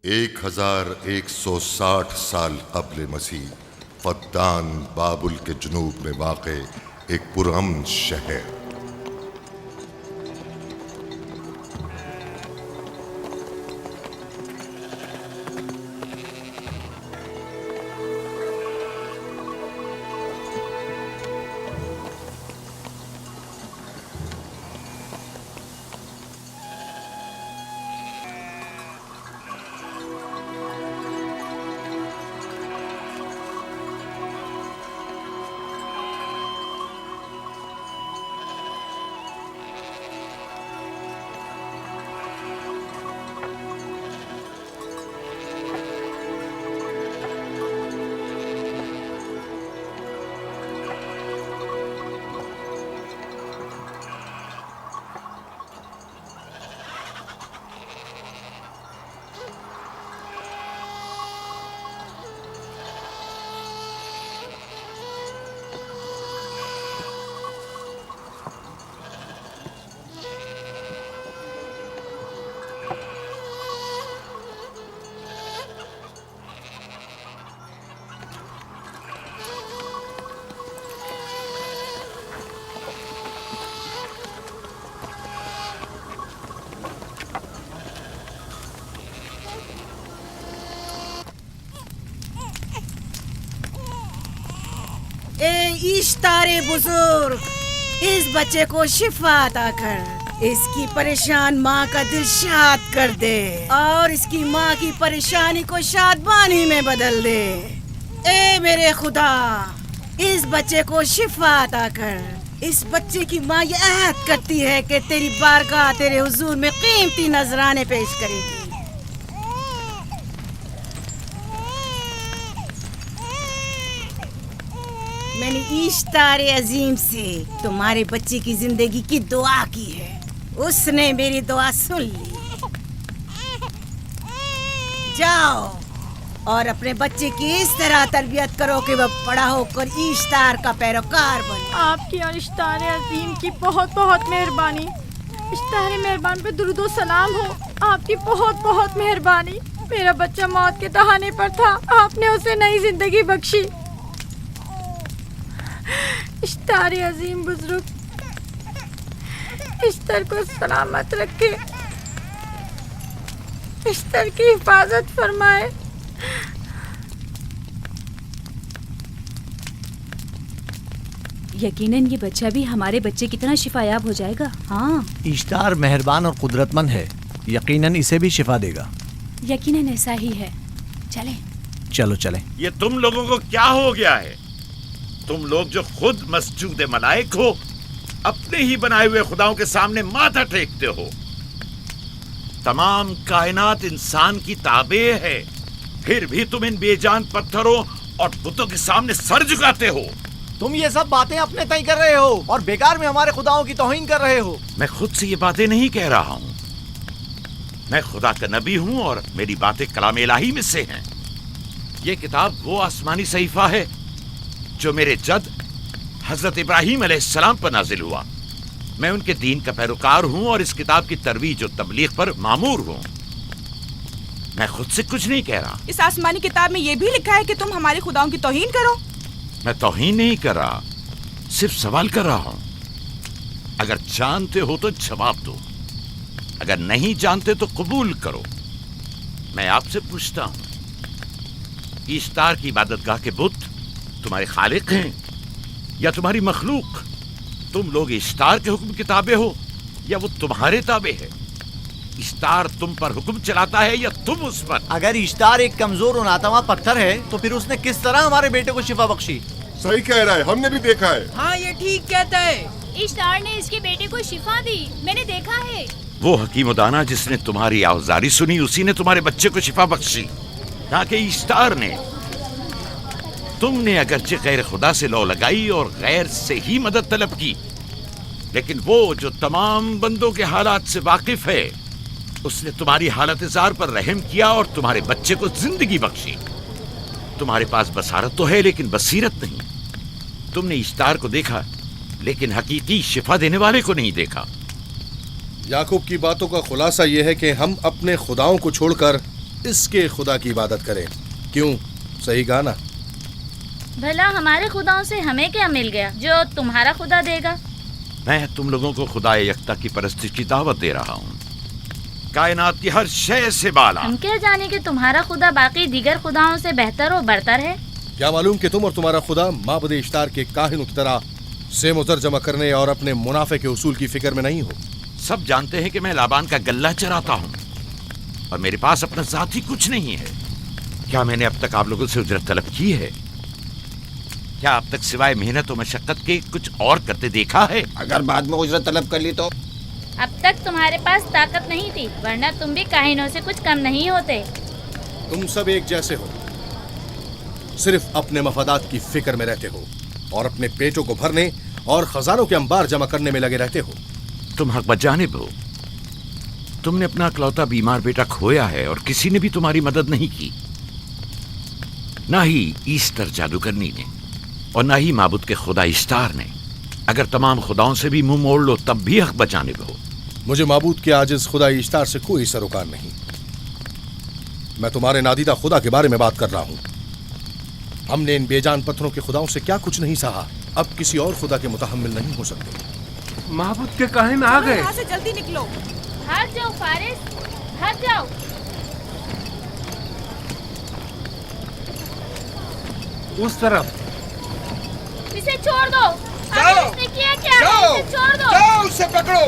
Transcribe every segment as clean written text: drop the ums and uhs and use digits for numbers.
1160 साल कब्ल मसीह फद्दान बाबुल के जुनूब में वाक़े एक पुरअमन शहर। इश्तारे बुजुर्ग, इस बच्चे को शिफा अता कर, इसकी परेशान माँ का दिल शाद कर दे और इसकी माँ की परेशानी को शादबानी में बदल दे। ए मेरे खुदा, इस बच्चे को शिफा अता कर। इस बच्चे की माँ ये अहद करती है कि तेरी बारगाह तेरे हुजूर में कीमती नजराने पेश करेगी। मैंने इश्तारे अजीम से तुम्हारे बच्चे की जिंदगी की दुआ की है, उसने मेरी दुआ सुन ली। जाओ और अपने बच्चे की इस तरह तरबियत करो कि वह बड़ा होकर इश्तार का पैरोकार बने। आपकी और इश्तारे अजीम की बहुत बहुत मेहरबानी। इश्तारे मेहरबान पे दुरूद सलाम हो। आपकी बहुत बहुत मेहरबानी। मेरा बच्चा मौत के दहाने पर था, आपने उसे नई जिंदगी बख्शी। इश्तारे अजीम बुजुर्ग, इश्तर को सलामत रखे, इश्तर की हिफाजत फरमाए। यकीनन ये बच्चा भी हमारे बच्चे की तरह शिफायाब हो जाएगा। हाँ, इश्तार मेहरबान और कुदरतमंद है, यकीनन इसे भी शिफा देगा। यकीनन ऐसा ही है। चलें। चलो चलें। ये तुम लोगों को क्या हो गया है? तुम लोग जो खुद मस्जूद मलाइक हो, अपने ही बनाए हुए खुदाओं के सामने माथा टेकते हो। तमाम कायनात इंसान की ताबे है, फिर भी तुम इन बेजान पत्थरों और बुतों के सामने सर झुकाते हो। तुम ये सब बातें अपने तय कर रहे हो और बेकार में हमारे खुदाओं की तौहीन कर रहे हो। मैं खुद से ये बातें नहीं कह रहा हूँ। मैं खुदा का नबी हूँ और मेरी बातें कलाम इलाही में से हैं। ये किताब वो आसमानी सहीफा है जो मेरे जद हजरत इब्राहीम अलैहिस्सलाम पर नाजिल हुआ। मैं उनके दीन का पैरोकार हूँ और इस किताब की तरवीज और तबलीग पर मामूर हूँ। मैं खुद से कुछ नहीं कह रहा। इस आसमानी किताब में ये भी लिखा है कि तुम हमारे खुदाओं की तौहीन करो। मैं तौहीन नहीं कर रहा, सिर्फ सवाल कर रहा हूँ। अगर जानते हो तो जवाब दो, अगर नहीं जानते तो कबूल करो। मैं आपसे पूछता हूँ, इश्तार की इबादतगाह के बुत तुम्हारे खालिक हैं या तुम्हारी मखलूक? तुम लोग इश्तार के हुक्म के ताबे हो या वो तुम्हारे ताबे है? इश्तार तुम पर हुक्म चलाता है या तुम उस पर? अगर इश्तार एक कमजोर और नातवा पत्थर है तो फिर उसने किस तरह हमारे बेटे को शिफा बख्शी? सही कह रहा है, हमने भी देखा है। हाँ, ये ठीक कहता है। इश्तार ने इसके बेटे को शिफा दी, मैंने देखा है। वो हकीम दाना जिसने तुम्हारी आवाज़ारी सुनी, उसी ने तुम्हारे बच्चे को शिफा बख्शी, ना कि इश्तार ने। तुमने अगरचे गैर खुदा से लौ लगाई और गैर से ही मदद तलब की, लेकिन वो जो तमाम बंदों के हालात से वाकिफ है, उसने तुम्हारी हालत ज़ार पर रहम किया और तुम्हारे बच्चे को जिंदगी बख्शी। तुम्हारे पास बसारत तो है लेकिन बसीरत नहीं। तुमने इश्तार को देखा लेकिन हकीकी शिफा देने वाले को नहीं देखा। याकूब की बातों का खुलासा यह है कि हम अपने खुदाओं को छोड़कर इसके खुदा की इबादत करें। क्यों? सही कहा ना? भला हमारे खुदाओं से हमें क्या मिल गया जो तुम्हारा खुदा देगा? मैं तुम लोगों को खुदा यकता की परस्तिश की दावत दे रहा हूँ, कायनात की हर शय से बाला। हम क्या जाने कि तुम्हारा खुदा बाकी दीगर खुदाओं से बेहतर और बरतर है? क्या मालूम कि तुम और तुम्हारा खुदा माबुद इश्तार के काहिनों की तरह सेम उतर जमा करने और अपने मुनाफे के उसूल की फिक्र में नहीं हो। सब जानते हैं कि मैं लाबान का गल्ला चराता हूँ और मेरे पास अपना जाती कुछ नहीं है। क्या मैंने अब तक आप लोगों से उजरत तलब की है? क्या अब तक सिवाय मेहनत और मशक्कत के कुछ और करते देखा है? अगर बाद में उजरत तलब कर ली तो? अब तक तुम्हारे पास ताकत नहीं थी, वरना तुम भी काहिनों से कुछ कम नहीं होते। तुम सब एक जैसे हो, सिर्फ अपने मफादात की फिक्र में रहते हो और अपने पेटों को भरने और खजानों के अंबार जमा करने में लगे रहते हो। तुम हक बजानिब हो। तुमने अपना इकलौता बीमार बेटा खोया है और किसी ने भी तुम्हारी मदद नहीं की, ना ही ईस्टर जादूगरनी ने और ना ही माबुद के खुदा इश्तार ने। अगर तमाम खुदाओं से भी मुंह मोड़ लो तब भी हक बजानिब हो। मुझे माबूद के आजिज खुदा इश्तार से कोई सरोकार नहीं। मैं तुम्हारे नादीदा खुदा के बारे में बात कर रहा हूं। हमने इन बेजान पत्थरों के खुदाओं से क्या कुछ नहीं सहा, अब किसी और खुदा के मुतहम्मिल नहीं हो सकते। माबूद के काहिन आ गए। यहाँ से जल्दी निकलो। भाग जाओ फारिस, भाग जाओ। उस तरफ। इसे छोड़ दो। जाओ, इसने किया क्या? जाओ, इसे छोड़ दो। जाओ, उसे पकड़ो,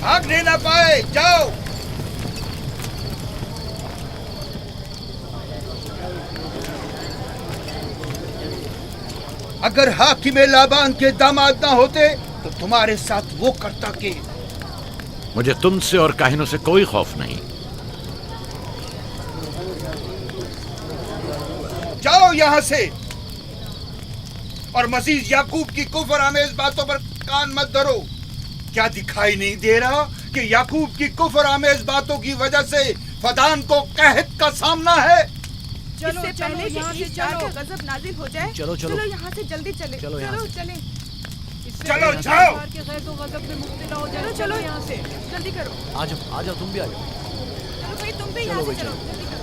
भागने ना पाए। जाओ। अगर हाकिम लाबान के दामाद ना होते तो तुम्हारे साथ वो करता के। मुझे तुमसे और काहिनों से कोई खौफ नहीं। जाओ यहाँ से और मजीद याकूब की कुफर आमेज बातों पर कान मत धरो। क्या दिखाई नहीं दे रहा कि याकूब की कुफर आमेज बातों की वजह से फदान को कहत का सामना है? चलो पहले यहाँ से चलो, गजब नाजिल हो जाए। चलो, चलो। चलो यहाँ से जल्दी चले। चलो यहाँ से। चले। चलो जाओ। चलो चलो यहाँ से जल्दी करो। आ जाओ, तुम भी आ जाओ। चलो भाई तुम भी यहाँ से चलो, जल्दी करो।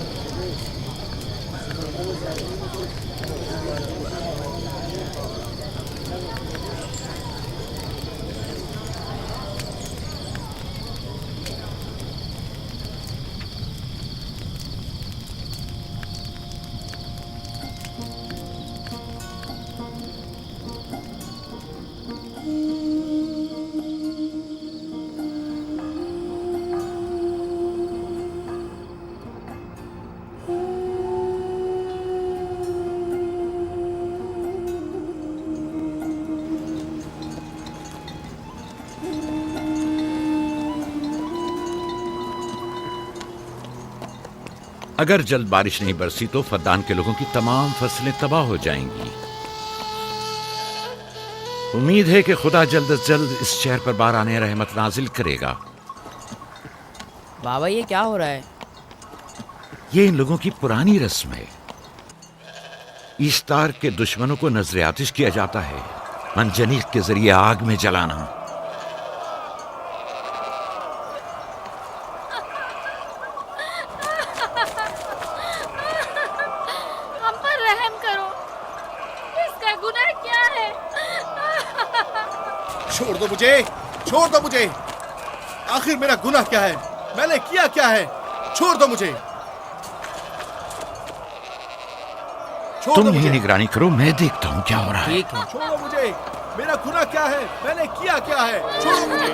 अगर जल्द बारिश नहीं बरसी तो फद्दान के लोगों की तमाम फसलें तबाह हो जाएंगी। उम्मीद है कि खुदा जल्द से जल्द इस शहर पर बाराने रहमत नाजिल करेगा। बाबा ये क्या हो रहा है? ये इन लोगों की पुरानी रस्म है। ईस्तार के दुश्मनों को नजर आतिश किया जाता है, मंजनीक के जरिए आग में जलाना। हम पर रहम करो, इसका गुनाह क्या है? छोड़ दो मुझे, छोड़ दो मुझे। आखिर मेरा गुनाह क्या है? मैंने किया क्या है? छोड़ दो मुझे। तुम ही निगरानी करो, मैं देखता हूँ क्या हो रहा है। ठीक है। छोड़ो मुझे। मेरा गुनाह क्या है? मैंने किया क्या है? छोड़ो मुझे।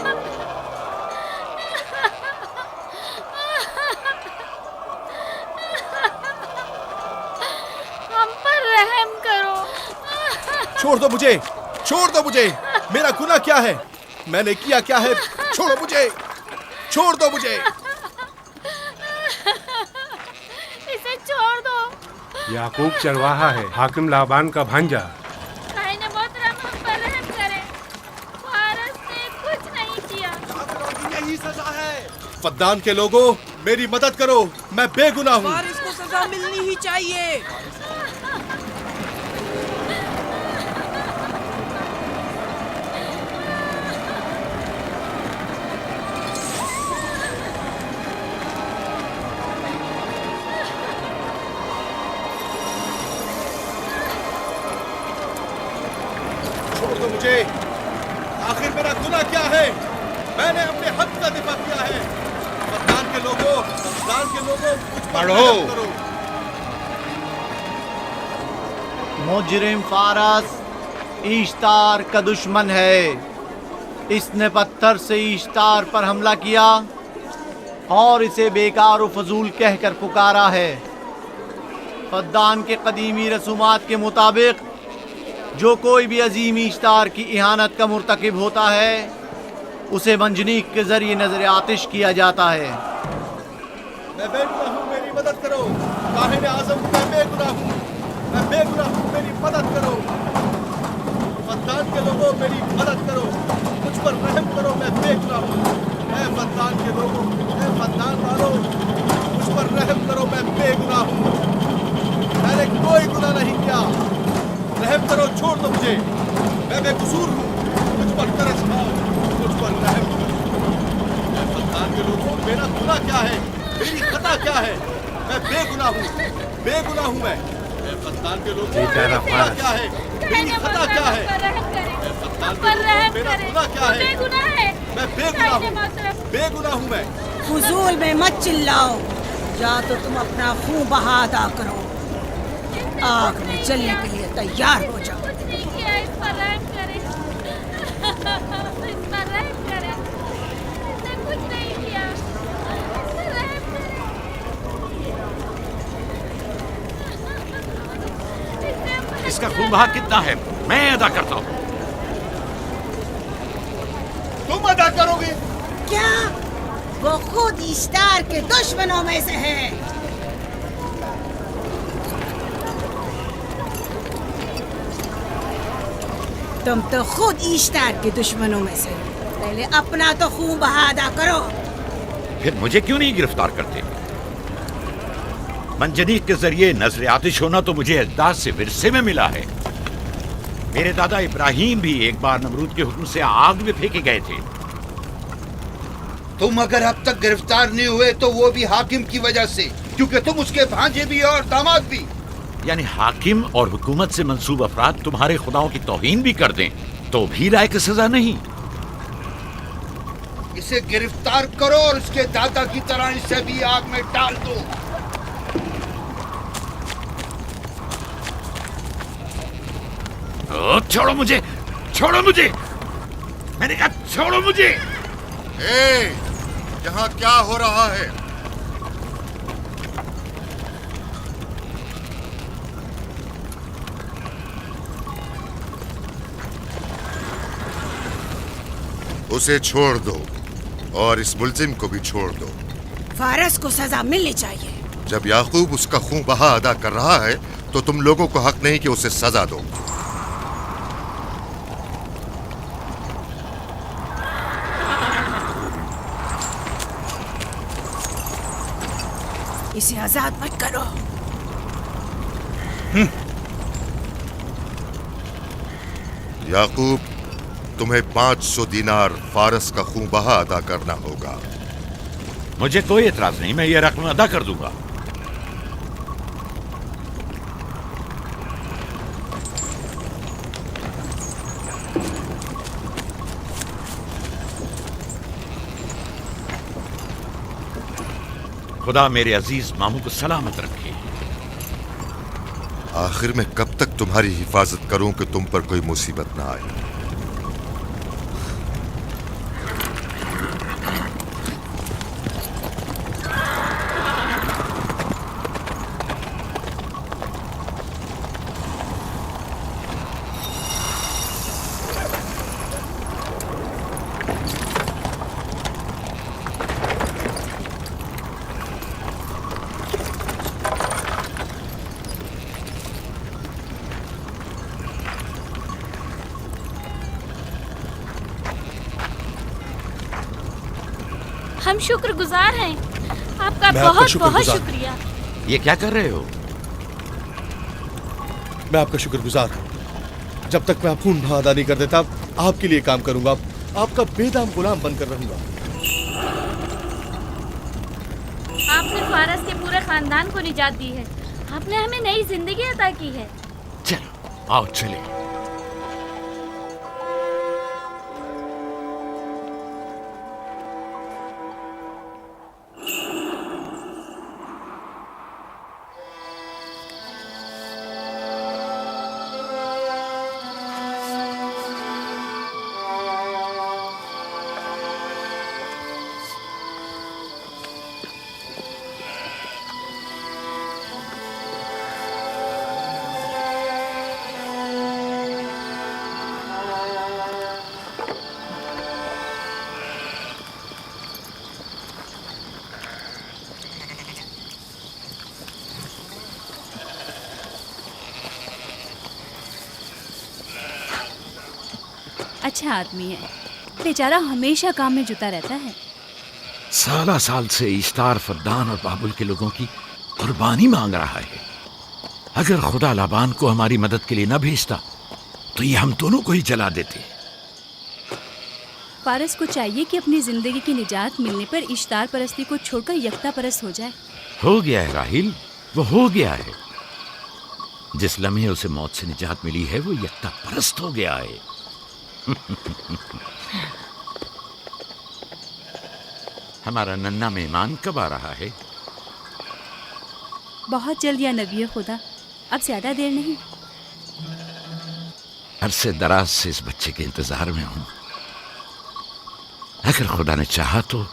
हम पर रहम करो। छोड़ दो मुझे, छोड़ दो मुझे। मेरा गुनाह क्या है? मैंने किया क्या है? छोड़ो मुझे, छोड़ दो मुझे। इसे छोड़ दो। याकूब चरवाहा है, हाकिम लाबान का भांजा। कायने मोहतरम हम पर रहम करे। फारस ने कुछ नहीं किया। यही सजा है। फद्दान के लोगों, मेरी मदद करो, मैं बेगुनाह हूँ। और इसको सजा मिलनी ही चाहिए। मुझे, आखिर मेरा गुनाह क्या है? मैंने अपने हक का दिफा किया है। फद्दान के लोगों, मुझ पर पढ़ो। रहम करो। मुजरिम फारस ईश्तार का दुश्मन है। इसने पत्थर से ईश्तार पर हमला किया और इसे बेकार व फजूल कहकर पुकारा है। फद्दान के कदीमी रसूमात के मुताबिक जो कोई भी अजीम ईश्तार की इहानत का मुर्तकिब होता है उसे मंजनीक के जरिए नजर आतिश किया जाता है। मैं बेगुनाह हूँ, मेरी मदद करो। काहिन आज़म, मैं बेगुनाह हूँ, मेरी मदद करो। फद्दान के लोगों, मेरी मदद करो, मुझ पर रहम करो, मैं बेगुनाह हूँ। मैं फद्दान के लोगों, मैं फद्दान वालों, मुझ पर रहम करो, मैं बेगुनाह हूँ। मैंने कोई गुनाह नहीं किया, रहम करो, छोड़ दो मुझे, मैं बेकसूर हूँ। मुझ पर तरस खाओ, मुझ पर रहम करो। मैं फद्दान के लोगों, मेरा गुनाह क्या है? मेरी खता क्या है? मैं बेगुनाह हूँ मैं फद्दान के लोगों, मेरा गुनाह क्या है? मेरी खता क्या है? मैं फद्दान के लोगों, मेरा गुनाह क्या है? मैं बेगुनाह हूँ मैं। फजूल में मत चिल्लाओ, या तो तुम अपना खून बहा अदा करो, आग में जलने के लिए तैयार हो जाओ। कुछ नहीं किया, इस पर रहम करें। इस पर रहम करें। इसने कुछ नहीं किया, इस पर रहम करें। इसका खून बहा कितना है मैं अदा करता हूँ। तुम अदा करोगे? क्या? वो खुद इश्तार के दुश्मनों में से है। तुम तो खुद इश्तार के दुश्मनों में से हो। पहले अपना तो खून बहा अदा करो। फिर मुझे क्यों नहीं गिरफ्तार करते? मंजनीक के जरिए नजर आतिश होना तो मुझे अजदाद से विरसे में मिला है। मेरे दादा इब्राहिम भी एक बार नमरूद के हुक्म से आग में फेंके गए थे। तुम अगर अब तक गिरफ्तार नहीं हुए तो वो भी हाकिम की वजह से, क्योंकि तुम उसके भांजे भी और दामाद भी। यानी हाकिम और हुकूमत से मंसूब अफराद तुम्हारे खुदाओं की तौहीन भी कर दें तो भी लायक सजा नहीं। इसे गिरफ्तार करो और उसके दादा की तरह इसे भी आग में डाल दो। छोड़ो मुझे, छोड़ो मुझे, मैंने कहा छोड़ो मुझे। यहाँ क्या हो रहा है? उसे छोड़ दो और इस मुल्जिम को भी छोड़ दो। फारस को सजा मिलनी चाहिए। जब याकूब उसका खून बहा अदा कर रहा है तो तुम लोगों को हक नहीं कि उसे सजा दो। इसे आजाद मत करो। याकूब, तुम्हें 500 दीनार फारस का खून बहा अदा करना होगा। मुझे कोई एतराज नहीं, मैं ये रकम अदा कर दूंगा। खुदा मेरे अजीज मामू को सलामत रखे। आखिर में कब तक तुम्हारी हिफाजत करूं कि तुम पर कोई मुसीबत ना आए? हम शुक्रगुजार हैं आपका, मैं आपका बहुत बहुत शुक्रगुजार। शुक्रिया। ये क्या कर रहे हो? मैं आपका शुक्रगुजार हूँ। जब तक मैं खून बहा अदा नहीं कर देता आपके लिए काम करूंगा, आपका बेदाम गुलाम बनकर रहूंगा। आपने फारस के पूरे खानदान को निजात दी है। आपने हमें नई जिंदगी अता की है। चलो आओ चले। अच्छा आदमी है, बेचारा हमेशा काम में जुटा रहता है। साला साल से इश्तार, फद्दान और बाबुल के लोगों की कुर्बानी मांग रहा है। अगर खुदा लाबान को हमारी मदद के लिए न भेजता तो ये हम दोनों को ही जला देते। पारस को चाहिए कि अपनी जिंदगी की निजात मिलने पर इश्तार परस्ती को छोड़कर यकता परस्त हो जाए। हो गया है राहिल, वो हो गया है। जिस लम्हे उसे मौत से निजात मिली है वो यकता परस्त हो गया है। हमारा नन्ना मेहमान कब आ रहा है? बहुत जल्द या नबी खुदा, अब ज्यादा देर नहीं। अरसे दराज से इस बच्चे के इंतजार में हूं। अगर खुदा ने चाहा तो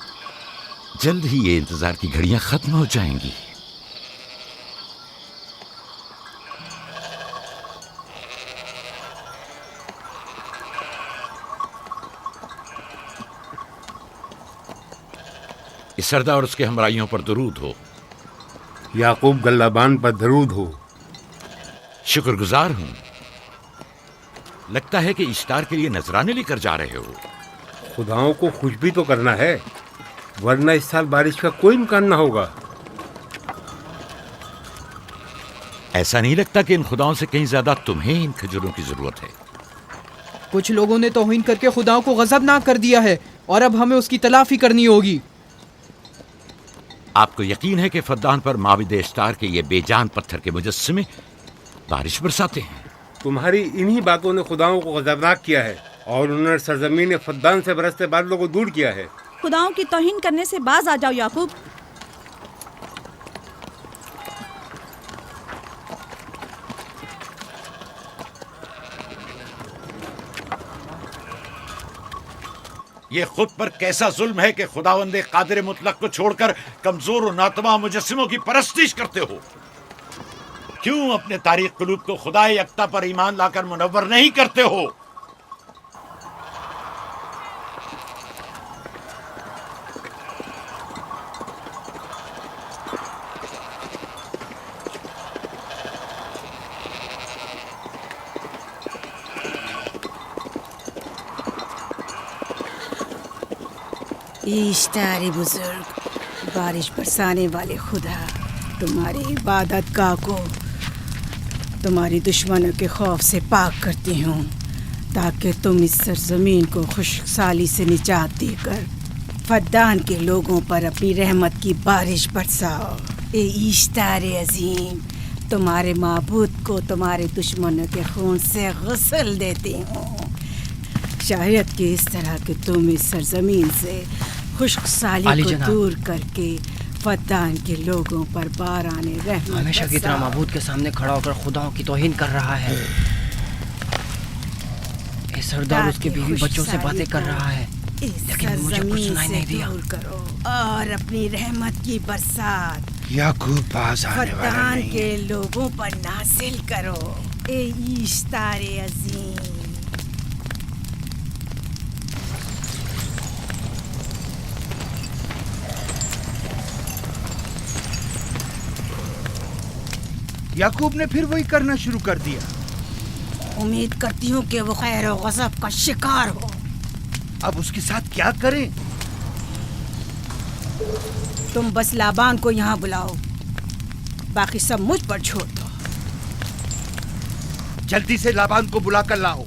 जल्द ही ये इंतजार की घड़ियां खत्म हो जाएंगी। इस सरदार और उसके हमराइयों पर दरूद हो। याकूब गल्लाबान पर दरूद हो। शुक्रगुजार हूं। लगता है कि इश्तार के लिए नजराने लेकर जा रहे हो। खुदाओं को खुश भी तो करना है, वरना इस साल बारिश का कोई इम्कान ना होगा। ऐसा नहीं लगता कि इन खुदाओं से कहीं ज्यादा तुम्हें इन खजूरों की जरूरत है? कुछ लोगों ने तौहीन करके खुदाओं को गजबनाक कर दिया है और अब हमें उसकी तलाफी करनी होगी। आपको यकीन है कि फद्दान पर माबिद इश्तार के ये बेजान पत्थर के मुजस्समे बारिश बरसाते हैं? तुम्हारी इन्हीं बातों ने खुदाओं को गजबनाक किया है और उन्होंने सरजमीन फद्दान से बरसते बादलों को दूर किया है। खुदाओं की तौहीन करने से बाज आ जाओ याकूब। ये खुद पर कैसा जुल्म है कि खुदावंदे कादिर मुतलक को छोड़कर कमजोर और नातमा मुजस्सिमों की परस्तिश करते हो। क्यों अपने तारीख कुलूब को खुदाए यकता पर ईमान लाकर मुनव्वर नहीं करते हो? इश्तार बुजुर्ग, बारिश बरसाने वाले खुदा, तुम्हारी इबादत गाह को तुम्हारी दुश्मनों के खौफ से पाक करती हूँ, ताकि तुम इस सरजमीन को खुशहाली से निजात देकर फद्दान के लोगों पर अपनी रहमत की बारिश बरसाओ। ए इश्तार अजीम, तुम्हारे माबूद को तुम्हारे दुश्मनों के खून से गुस्ल देती हूँ। शायद कि इस तरह के तुम इस सरजमीन से खुशहाली को दूर करके फद्दान के लोगों पर बाराने रहमत हमेशा की तरह माबूद के सामने खड़ा होकर खुदाओं की तौहीन कर रहा है। ये सरदार उसके बीवी बच्चों से बातें कर रहा है, लेकिन मुझे कुछ सुनाई नहीं दिया। करो और अपनी रहमत की बरसात याकूब पास आने वाला फद्दान नहीं। के लोगों पर नासिल करो। ए इश्तार अजीम, याकूब ने फिर वही करना शुरू कर दिया। उम्मीद करती हूँ कि वो खैर और गज़ब का शिकार हो। अब उसके साथ क्या करें? तुम बस लाबान को यहाँ बुलाओ, बाकी सब मुझ पर छोड़ दो। जल्दी से लाबान को बुला कर लाओ।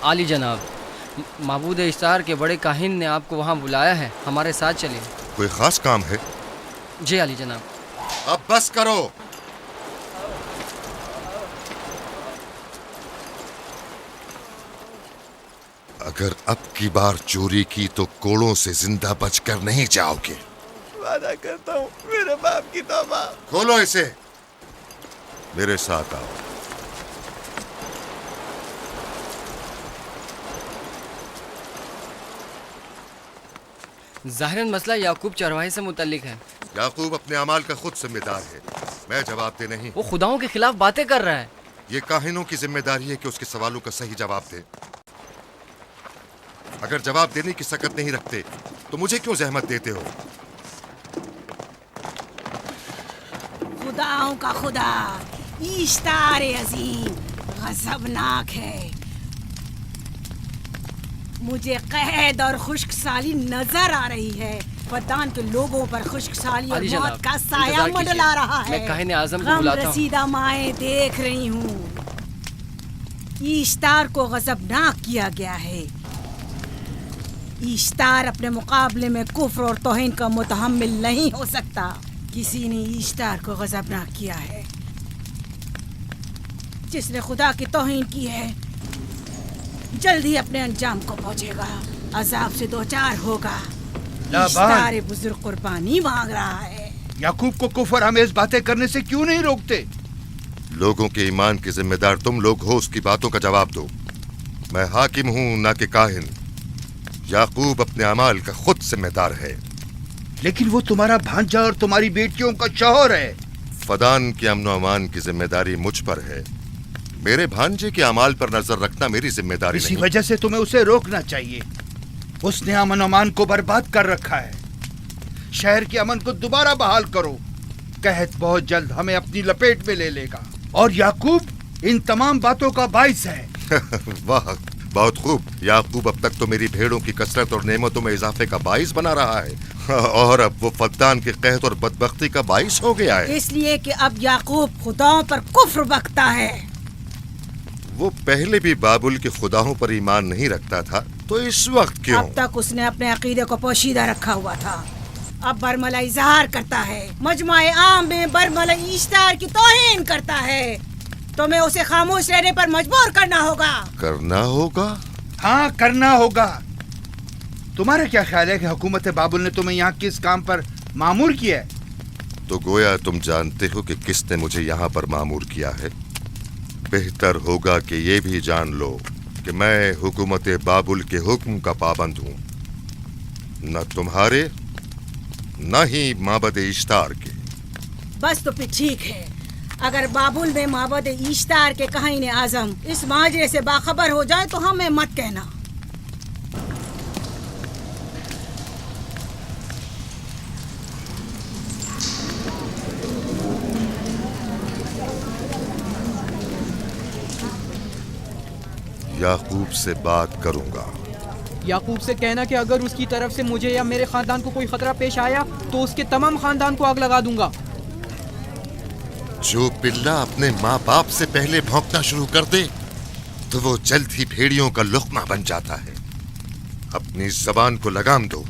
आली जनाब, माबूद इश्तार के बड़े काहिन ने आपको वहाँ बुलाया है, हमारे साथ चलिए। कोई खास काम है? जी आली जनाब। अब बस करो। अगर अब की बार चोरी की तो कोड़ों से जिंदा बचकर नहीं जाओगे। वादा करता हूँ, मेरे बाप की तौबा। खोलो इसे। मेरे साथ आओ। ज़ाहिरन मसला याकूब चरवाहे से मुतल्लिक है। याकूब अपने अमाल का खुद जिम्मेदार है, मैं जवाब दे नहीं। वो खुदाओं के खिलाफ बातें कर रहा है। ये काहिनों की जिम्मेदारी है कि उसके सवालों का सही जवाब दे। अगर जवाब देने की सकत नहीं रखते तो मुझे क्यों जहमत देते हो? खुदाओं का खुदा ईश्तार अजीम गजबनाक है। मुझे कैद और खुश्क साली नजर आ रही है। फद्दान के लोगों पर खुश्क साली और मौत का साया मंडला रहा है। मैं काहिन आज़म को बुलाता हूं। रसीदा माएँ देख रही हूँ। ईश्तार को गजबनाक किया गया है। ईश्तार अपने मुकाबले में कुफ्र और तौहीन का मुतहम्मिल नहीं हो सकता। किसी ने ईश्तार को गजबनाक किया है। जिसने खुदा की तौहीन की है जल्द ही अपने अंजाम को पहुंचेगा, अजाब से दो चार होगा। ईश्तार बुजुर्ग कुर्बानी मांग रहा है। याकूब को कुफर आमेज बातें करने से क्यों नहीं रोकते? लोगों के ईमान के जिम्मेदार तुम लोग हो, उसकी बातों का जवाब दो। मैं हाकिम हूँ ना कि काहिन। याकूब अपने अमाल का खुद जिम्मेदार है। लेकिन वो तुम्हारा भांजा और तुम्हारी बेटियों का शौहर है। फदान के अमन अमान की जिम्मेदारी मुझ पर है। मेरे भांजे के अमाल पर नजर रखना मेरी जिम्मेदारी इसी नहीं। वजह से तुम्हें उसे रोकना चाहिए। उसने अमन अमान को बर्बाद कर रखा है। शहर के अमन को दोबारा बहाल करो। कहत बहुत जल्द हमें अपनी लपेट में ले लेगा और याकूब इन तमाम बातों का बाइस है। वाह, बहुत खूब। याकूब अब तक तो मेरी भेड़ों की कसरत और नेमतों में इजाफे का बाइस बना रहा है और अब वो फद्दान के कहत और बदबख्ती का बाइस हो गया है। इसलिए कि अब याकूब खुदाओं पर कुफ्र बकता है। वो पहले भी बाबुल के खुदाओं पर ईमान नहीं रखता था, तो इस वक्त क्यों? अब तक उसने अपने अकीदे को पोशीदा रखा हुआ था। अब बरमला इजहार करता है, मजमाए आम में बरमला ईश्तार की तौहीन करता है। तुम्हें उसे खामोश रहने पर मजबूर करना होगा। करना होगा? हाँ, करना होगा। तुम्हारा क्या ख्याल है कि हुकूमत बाबुल ने तुम्हें यहाँ किस काम पर मामूर किया है? तो गोया तुम जानते हो कि किसने मुझे यहाँ पर मामूर किया है। बेहतर होगा कि ये भी जान लो कि मैं हुकूमत बाबुल के हुक्म का पाबंद हूँ, न तुम्हारे न ही माबद इश्तार के। बस तो फिर ठीक है। अगर बाबुल में माबद इश्तार के काहिन आजम इस माजरे से बाखबर हो जाए तो हमें मत कहना। याकूब से बात करूंगा। याकूब से कहना कि अगर उसकी तरफ से मुझे या मेरे खानदान को कोई खतरा पेश आया तो उसके तमाम खानदान को आग लगा दूंगा। जो पिल्ला अपने माँ बाप से पहले भौंकना शुरू कर दे तो वो जल्द ही भेड़ियों का लुक़मा बन जाता है। अपनी जबान को लगाम दो।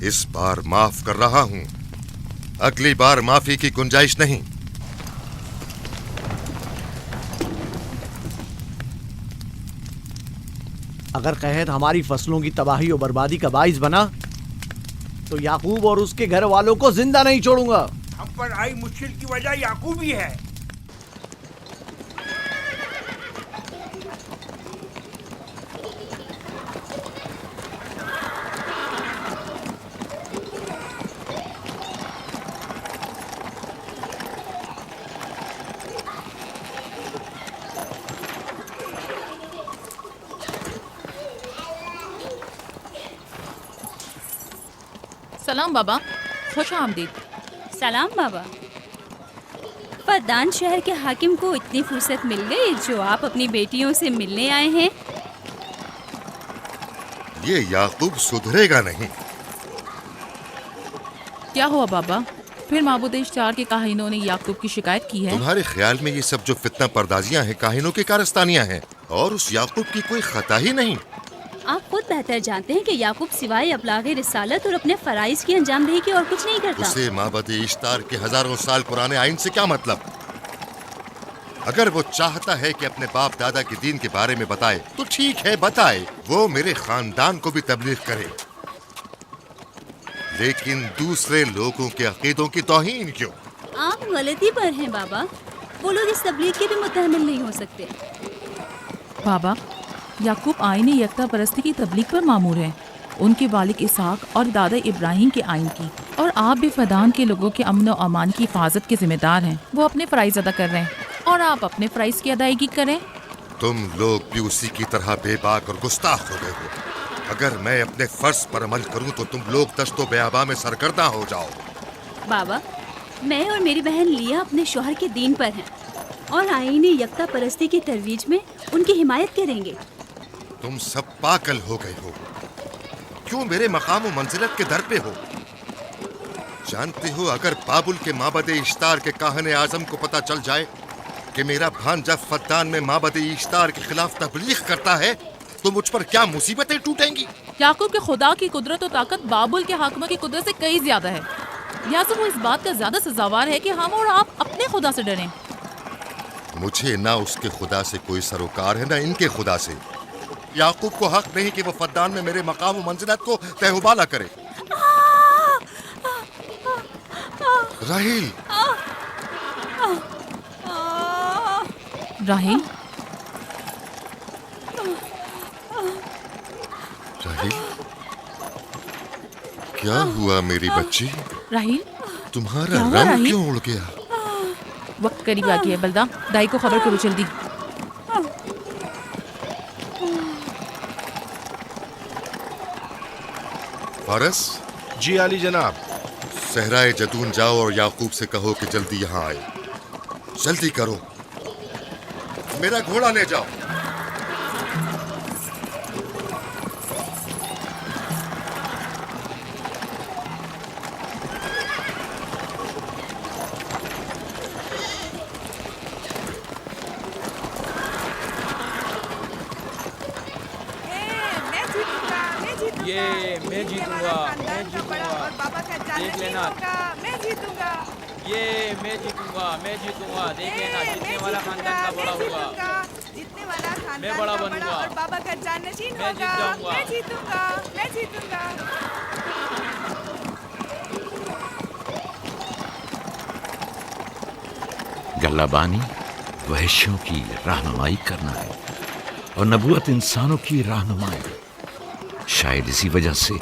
इस बार माफ कर रहा हूँ, अगली बार माफी की गुंजाइश नहीं। अगर कहत हमारी फसलों की तबाही और बर्बादी का बाइस बना तो याकूब और उसके घर वालों को जिंदा नहीं छोड़ूंगा। हम पर आई मुश्किल की वजह याकूब ही है। सलाम बाबा, खुश आमदीद। सलाम बाबा। फद्दान शहर के हाकिम को इतनी फुर्सत मिल गई जो आप अपनी बेटियों से मिलने आए हैं। ये याकूब सुधरेगा नहीं। क्या हुआ बाबा? फिर माबूद इश्तार के काहिनों ने याकूब की शिकायत की है? तुम्हारे ख्याल में ये सब जो फितना पर्दाजियां हैं काहिनों की कारस्तानियां हैं और उस याकूब की कोई खता ही नहीं। आप खुद बेहतर जानते हैं कि याकूब सिवाय अबलागे रिसालत और अपने फराइज की अंजामदही की और कुछ नहीं करता। उसे माबद इश्तार के हजारों साल पुराने आइन से क्या मतलब? अगर वो चाहता है कि अपने बाप दादा के दीन के बारे में बताए तो ठीक है, बताए। वो मेरे खानदान को भी तबलीग करे, लेकिन दूसरे लोगों के अकीदों की तौहीन क्यों? आप गलती पर हैं बाबा। वो लोग इस तबलीग के भी मुतहम्मिल नहीं हो सकते। बाबा, याकूब आईने यकता परस्ती की तबलीग पर मामूर हैं, उनके वालिद इसहाक और दादा इब्राहिम के आइन की, और आप भी फदान के लोगों के अमन और अमान की हिफाजत के जिम्मेदार हैं। वो अपने फ़राइज़ अदा कर रहे हैं और आप अपने फ़राइज़ की अदायगी करें। तुम लोग भी उसी की तरह बेबाक और गुस्ताख हो गए हो। अगर मैं अपने फर्ज पर अमल करूं तो तुम लोग दश्तो बेआबा में सरगर्दा हो जाओ। बाबा, मैं और मेरी बहन लिया अपने शौहर के दीन पर हैं और आईने यकता परस्ती की तरवीज में उनकी हिमायत करेंगे। तुम सब पागल हो गए हो। क्यों मेरे मकाम और मंजिलत के दर पे हो? जानते हो, अगर बाबुल के माबद इश्तार के काहने आजम को पता चल जाए कि मेरा भांजा फद्दान में माबद इश्तार के खिलाफ तबलीग करता है तो मुझ पर क्या मुसीबतें टूटेंगी। याकूब के खुदा की कुदरत और ताकत बाबुल के हाकिम की कुदरत से कई ज्यादा है। या तो वो इस बात का ज्यादा सजावार है कि हम और आप अपने खुदा से डरें। मुझे ना उसके खुदा से कोई सरोकार है, ना इनके खुदा से। याकूब को हक नहीं कि वो फद्दान में मेरे मकाम और मंजिलत को तहबाला करे। राहिल, राहिल, राहिल, क्या हुआ मेरी बच्ची? राहिल, तुम्हारा रंग क्यों उड़ गया? वक्त करीब आ गया है बलदा, दाई को खबर करो जल्दी। फारस? जी आली जनाब। सहराए जदून जाओ और याकूब से कहो कि जल्दी यहाँ आए। जल्दी करो, मेरा घोड़ा ले जाओ। मैं जीतूंगा, मैं जीतूंगा, देख लेना। मैं जीतूंगा, मैं जीतूंगा, मैं जीतूंगा, देख लेना। जीतने वाला खानदान का बड़ा होगा, जीतने वाला खानदान मैं बड़ा बनूंगा और बाबा का जानशीन मैं जीत होगा। जाऊंगा। मैं जीतूंगा, मैं जीतूंगा। गल्लाबानी वहशियों की रहनुमाई करना है और नबूवत इंसानों की रहनुमाई। शायद इसी वजह से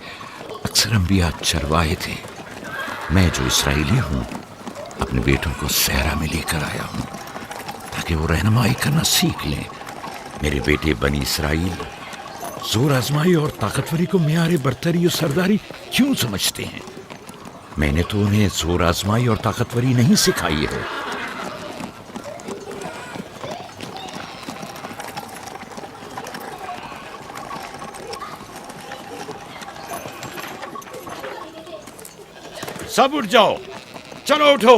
अक्सर अंबिया चरवाहे थे। मैं जो इसराइली हूँ अपने बेटों को सहरा में लेकर आया हूँ ताकि वो रहनुमाई करना सीख लें। मेरे बेटे बनी इसराइल जोर आजमाई और ताकतवरी को मियारे बरतरी और सरदारी क्यों समझते हैं? मैंने तो उन्हें जोर आजमाई और ताकतवरी नहीं सिखाई है। सब उठ जाओ, चलो उठो,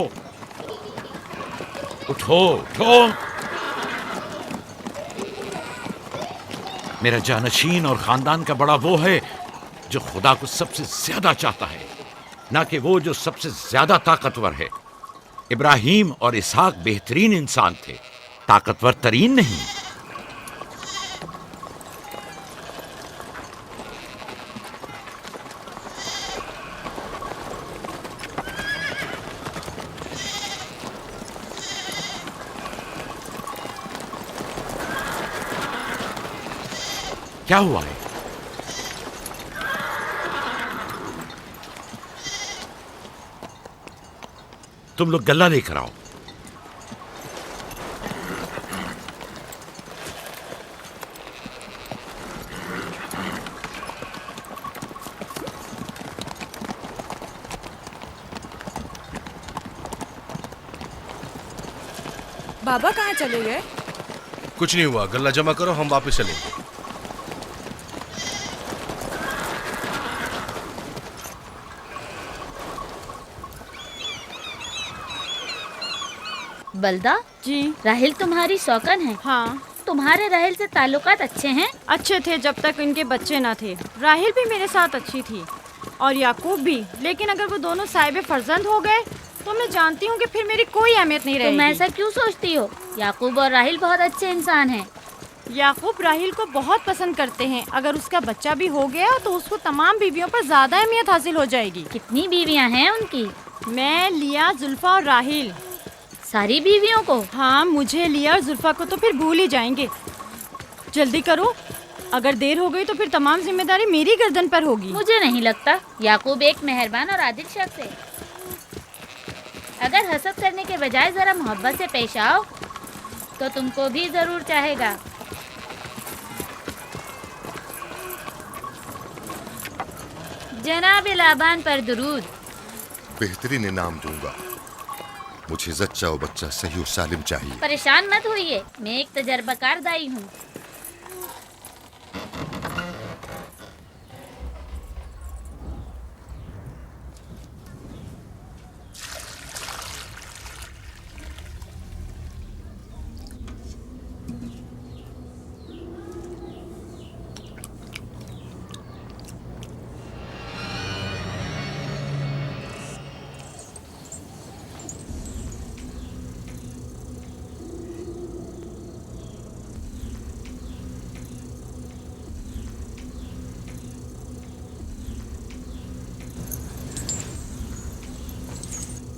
उठो, उठो। मेरा जानशीन और खानदान का बड़ा वो है जो खुदा को सबसे ज्यादा चाहता है, ना कि वो जो सबसे ज्यादा ताकतवर है। इब्राहिम और इसहाक बेहतरीन इंसान थे, ताकतवर तरीन नहीं। क्या हुआ है? तुम लोग गल्ला लेकर आओ। बाबा कहाँ चले गए? कुछ नहीं हुआ, गल्ला जमा करो, हम वापस चलेंगे। बलदा जी, राहिल तुम्हारी सौकन है। हाँ, तुम्हारे राहिल से ताल्लुकात अच्छे हैं? अच्छे थे जब तक इनके बच्चे ना थे। राहिल भी मेरे साथ अच्छी थी और याकूब भी, लेकिन अगर वो दोनों साहिब फर्जंद हो गए तो मैं जानती हूँ कि फिर मेरी कोई अहमियत नहीं रहेगी। तुम ऐसा क्यों सोचती हो? याकूब और राहिल बहुत अच्छे इंसान हैं। याकूब राहिल को बहुत पसंद करते हैं। अगर उसका बच्चा भी हो गया तो उसको तमाम बीवियों पर ज्यादा अहमियत हासिल हो जाएगी। कितनी बीवियाँ हैं उनकी? मैं, लिया, जुल्फा और राहिल। सारी बीवियों को? हाँ, मुझे, लिया और जुल्फा को तो फिर भूल ही जाएंगे। जल्दी करो, अगर देर हो गई तो फिर तमाम जिम्मेदारी मेरी गर्दन पर होगी। मुझे नहीं लगता। याकूब एक मेहरबान और आदिल शख्स है। अगर हसद करने के बजाय जरा मोहब्बत से पेश आओ तो तुमको भी जरूर चाहेगा। जनाब लाबान पर दुरूद। बेहतरीन इनाम दूंगा। मुझे जच्चा और बच्चा सही और सालिम चाहिए। परेशान मत होइए, मैं एक तजर्बाकार दाई हूँ।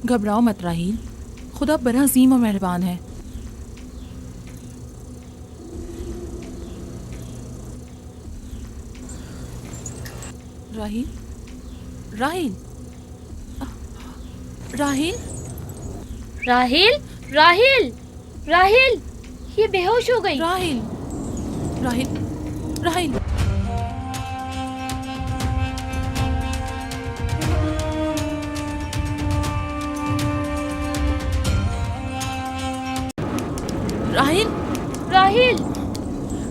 घबराओ मत राहील, खुदा बड़ा अजीम और मेहरबान है। राहील, राहील, राहील, राहील, राहील, राहील, ये बेहोश हो गई। राहील, राहील, राहील। राहील, राहील,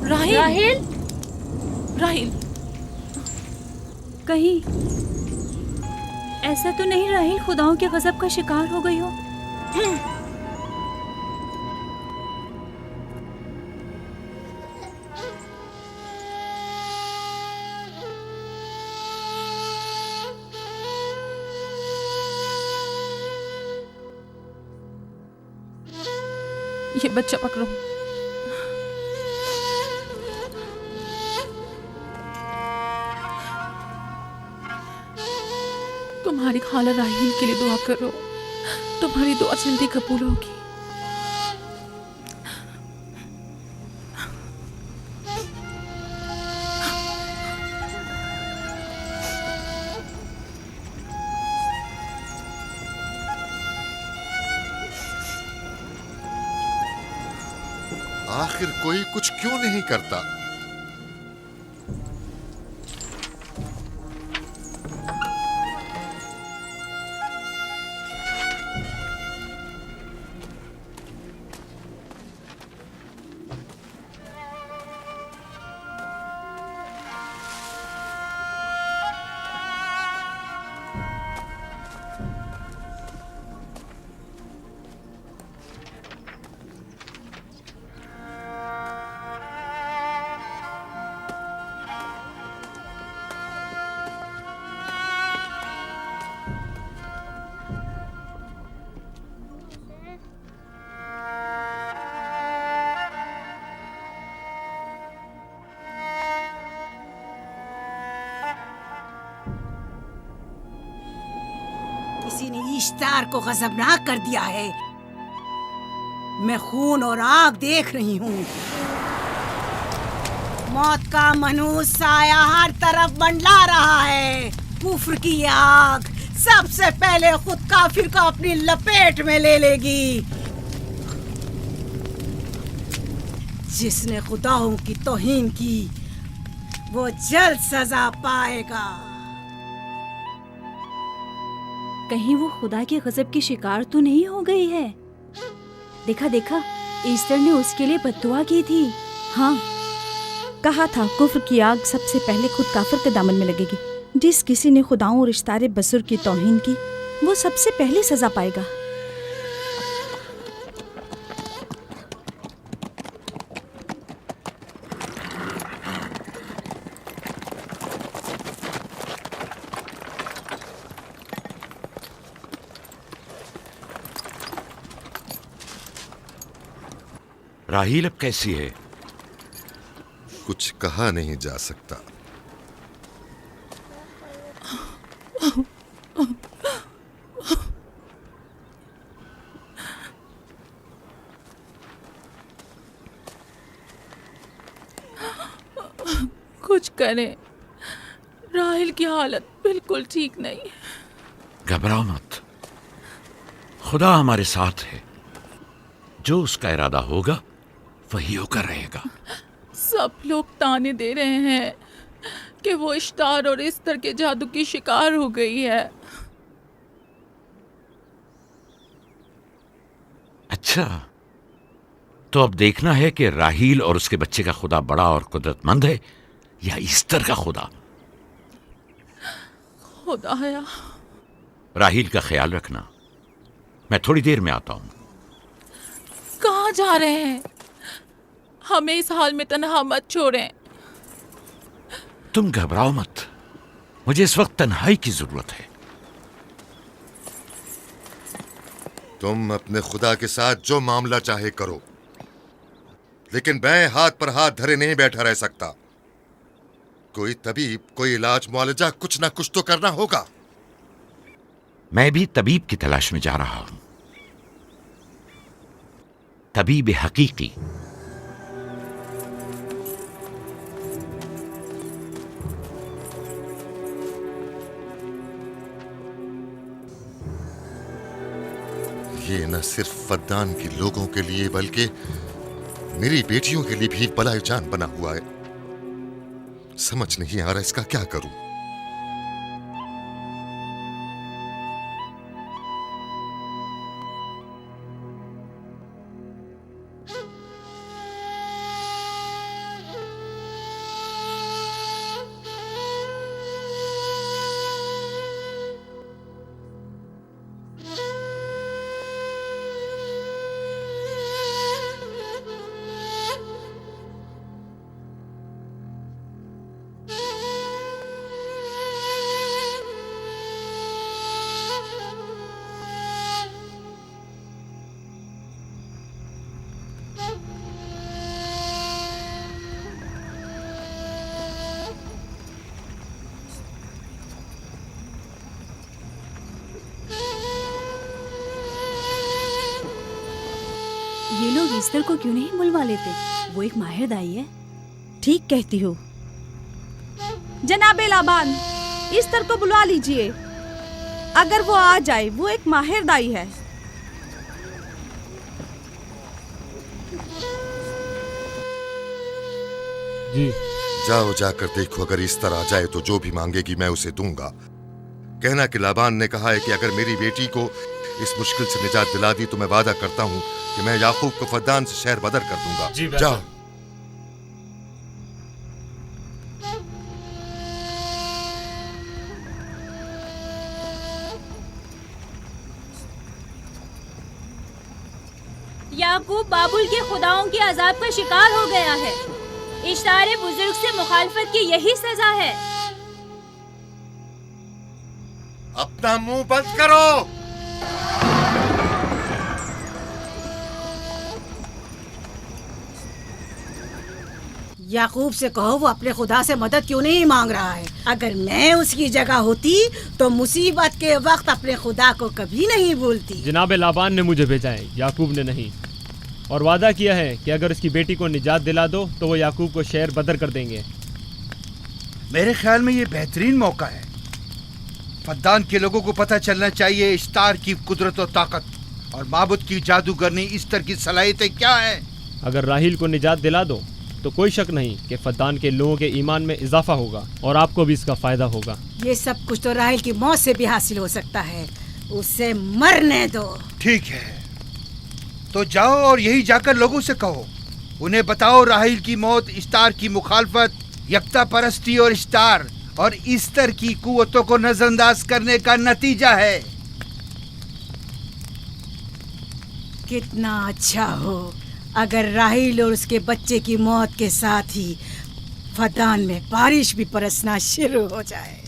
राहील, राहील, राहील। कहीं ऐसा तो नहीं राहील खुदाओं के गजब का शिकार हो गई हो? ये बच्चा पकड़ो। तुम्हारी खाला राहील के लिए दुआ करो, तुम्हारी दुआ जल्दी कबूल होगी। आखिर कोई कुछ क्यों नहीं करता? किसी ने इश्तार को गजबनाक कर दिया है। मैं खून और आग देख रही हूँ। मौत का मनहूस साया हर तरफ मंडला रहा है। कुफ्र की आग सबसे पहले खुद काफिर को अपनी लपेट में ले लेगी। जिसने खुदाओं की तौहीन की वो जल्द सजा पाएगा। कहीं वो खुदा के गजब की शिकार तो नहीं हो गई है? देखा देखा, ईस्टर ने उसके लिए बद्दुआ की थी। हाँ, कहा था कुफ्र की आग सबसे पहले खुद काफिर के दामन में लगेगी। जिस किसी ने खुदाओं और इश्तारे बसुर की तौहीन की वो सबसे पहले सजा पाएगा। राहील अब कैसी है? कुछ कहा नहीं जा सकता। करें। राहिल की हालत बिल्कुल ठीक नहीं। घबराओ मत, खुदा हमारे साथ है। जो उसका इरादा होगा वही होकर रहेगा। सब लोग ताने दे रहे हैं कि वो इश्तार और इस्तर के जादू की शिकार हो गई है। अच्छा, तो अब देखना है कि राहील और उसके बच्चे का खुदा बड़ा और कुदरतमंद है या ईस्टर का खुदा। खुदाया, राहील का ख्याल रखना। मैं थोड़ी देर में आता हूं। कहाँ जा रहे हैं? हमें इस हाल में तन्हा मत छोड़ें। तुम घबराओ मत, मुझे इस वक्त तन्हाई की जरूरत है। तुम अपने खुदा के साथ जो मामला चाहे करो, लेकिन मैं हाथ पर हाथ धरे नहीं बैठा रह सकता। कोई तबीब, कोई इलाज, मुआलजा, कुछ ना कुछ तो करना होगा। मैं भी तबीब की तलाश में जा रहा हूं, तबीब हकीकी। ये न सिर्फ फद्दान के लोगों के लिए बल्कि मेरी बेटियों के लिए भी बलाए जान बना हुआ है। समझ नहीं आ रहा इसका क्या करूं। ये लोग ईस्टर को क्यों नहीं बुलवा लेते? वो एक माहिर दाई है। ठीक कहती हो। जनाबे लाबान, ईस्टर को बुलवा लीजिए। अगर वो आ जाए, वो एक माहिर दाई है। जी। जाओ, जाकर देखो, अगर इस तरह आ जाए तो जो भी मांगेगी मैं उसे दूंगा। कहना कि लाबान ने कहा है कि अगर मेरी बेटी को इस मुश्किल से निजात दिला दी तो मैं वादा करता हूं कि मैं याकूब को फद्दान से शहर बदर कर दूंगा। जाओ। याकूब बाबुल के खुदाओं के अजाब का शिकार हो गया है। इश्तारे बुजुर्ग से मुखालफत की यही सजा है। अपना मुंह बंद करो। याकूब से कहो वो अपने खुदा से मदद क्यों नहीं मांग रहा है। अगर मैं उसकी जगह होती तो मुसीबत के वक्त अपने खुदा को कभी नहीं भूलती। जनाब लाबान ने मुझे भेजा है, याकूब ने नहीं, और वादा किया है कि अगर उसकी बेटी को निजात दिला दो तो वो याकूब को शहर बदर कर देंगे। मेरे ख्याल में ये बेहतरीन मौका है। फद्दान के लोगों को पता चलना चाहिए इश्तार की कुदरत और ताकत और माबुद की जादूगरनी ईस्टर की सलाहियतें क्या हैं। अगर राहील को निजात दिला दो तो कोई शक नहीं कि फद्दान के लोगों के ईमान में इजाफा होगा और आपको भी इसका फायदा होगा। ये सब कुछ तो राहील की मौत से भी हासिल हो सकता है। उसे मरने दो। ठीक है, तो जाओ और यही जाकर लोगों से कहो, उन्हें बताओ राहील की मौत इश्तार की मुखालफत, यकता परस्ती और इश्तार और ईस्टर की कुव्वतों को नजरअंदाज करने का नतीजा है। कितना अच्छा हो अगर राहील और उसके बच्चे की मौत के साथ ही फद्दान में बारिश भी बरसना शुरू हो जाए।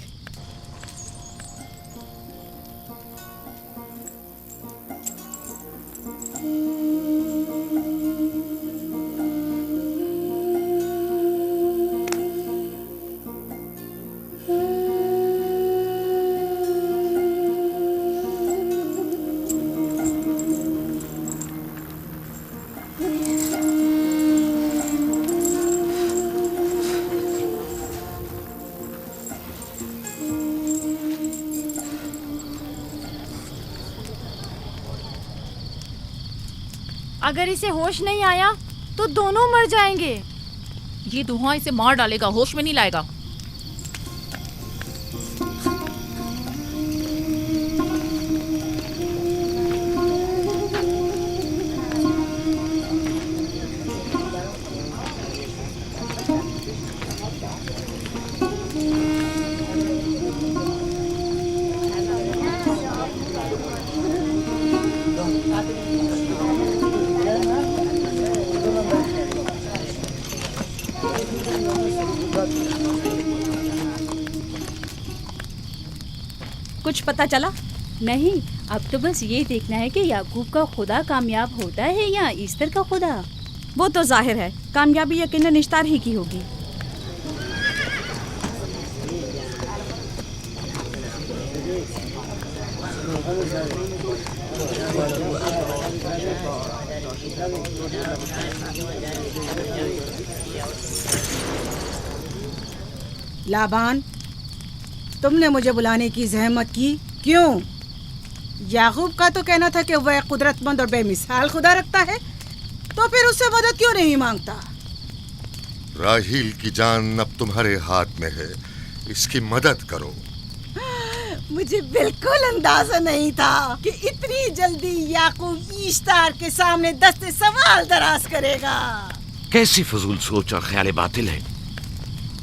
अगर इसे होश नहीं आया तो दोनों मर जाएंगे। ये धुआं इसे मार डालेगा, होश में नहीं लाएगा। कुछ पता चला? नहीं, अब तो बस ये देखना है कि याकूब का खुदा कामयाब होता है या ईस्टर का खुदा। वो तो जाहिर है, कामयाबी यकीनन इश्तार ही की होगी। लाबान, तुमने मुझे बुलाने की जहमत की क्यों? याकूब का तो कहना था कि वह कुदरतमंद और बेमिसाल खुदा रखता है, तो फिर उससे मदद क्यों नहीं मांगता? राहील की जान अब तुम्हारे हाथ में है, इसकी मदद करो। मुझे बिल्कुल अंदाजा नहीं था कि इतनी जल्दी याकूब ईश्तार के सामने दस्ते सवाल दराज करेगा। कैसी फजूल सोच और ख्याल बातिल है।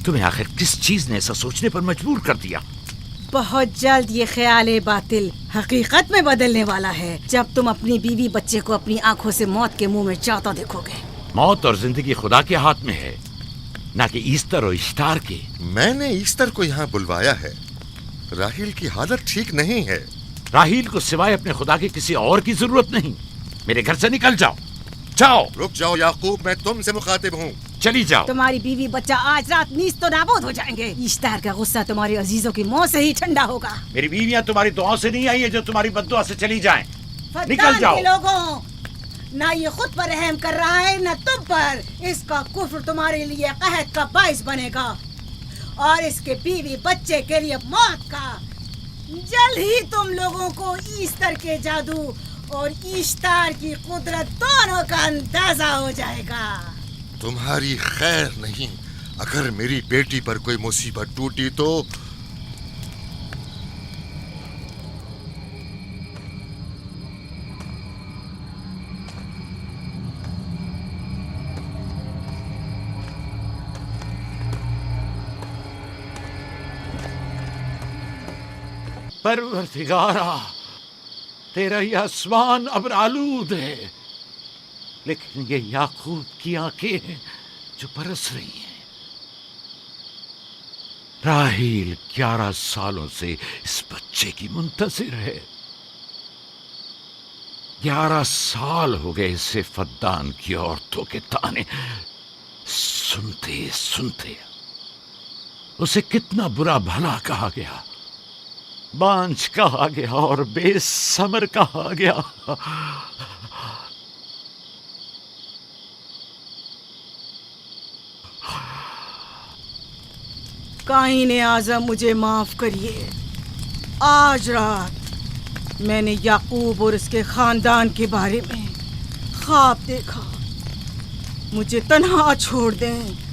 तुम्हें आखिर किस चीज ने ऐसा सोचने पर मजबूर कर दिया? बहुत जल्द ये ख्याल बातिल हकीकत में बदलने वाला है, जब तुम अपनी बीवी बच्चे को अपनी आंखों से मौत के मुंह में जाता देखोगे। मौत और जिंदगी खुदा के हाथ में है, ना कि ईस्टर और इश्तार के। मैंने ईस्टर को यहाँ बुलवाया है। राहील की हालत ठीक नहीं है। राहील को सिवाय अपने खुदा के किसी और की जरूरत नहीं। मेरे घर से निकल जाओ। जाओ। रुक जाओ याकूब, मैं तुमसे मुखातिब हूँ। चली जाओ। तुम्हारी बीवी बच्चा आज रात नीस तो नाबूद हो जाएंगे। ईश्तार का गुस्सा तुम्हारे अजीजों की मौत से ही ठंडा होगा। मेरी बीवियां तुम्हारी दुआओं से नहीं आई है जो तुम्हारी बद्दुआ से चली जाएं। निकल जाओ। लोगों, ना ये खुद पर रहम कर रहा है न तुम पर। इसका कुफ्र तुम्हारे लिए कहत का बाइस बनेगा और इसके बीवी बच्चे के लिए मौत का। जल्द ही तुम लोगों को ईस्टर के जादू और ईश्तार की कुदरत दोनों का अंदाजा हो जाएगा। तुम्हारी खैर नहीं। अगर मेरी बेटी पर कोई मुसीबत टूटी तो परवरदिगारा, तेरा ये आसमान अब्र आलूद है, लेकिन ये याकूब की आंखें हैं जो बरस रही हैं। राहील 11 सालों से इस बच्चे की मुंतजिर है। 11 साल हो गए इसे फद्दान की औरतों के ताने सुनते सुनते। उसे कितना बुरा भला कहा गया, बांझ कहा गया और बेसमर कहा गया। काईने आज़म, मुझे माफ करिए। आज रात मैंने याकूब और उसके खानदान के बारे में ख्वाब देखा। मुझे तन्हा छोड़ दें।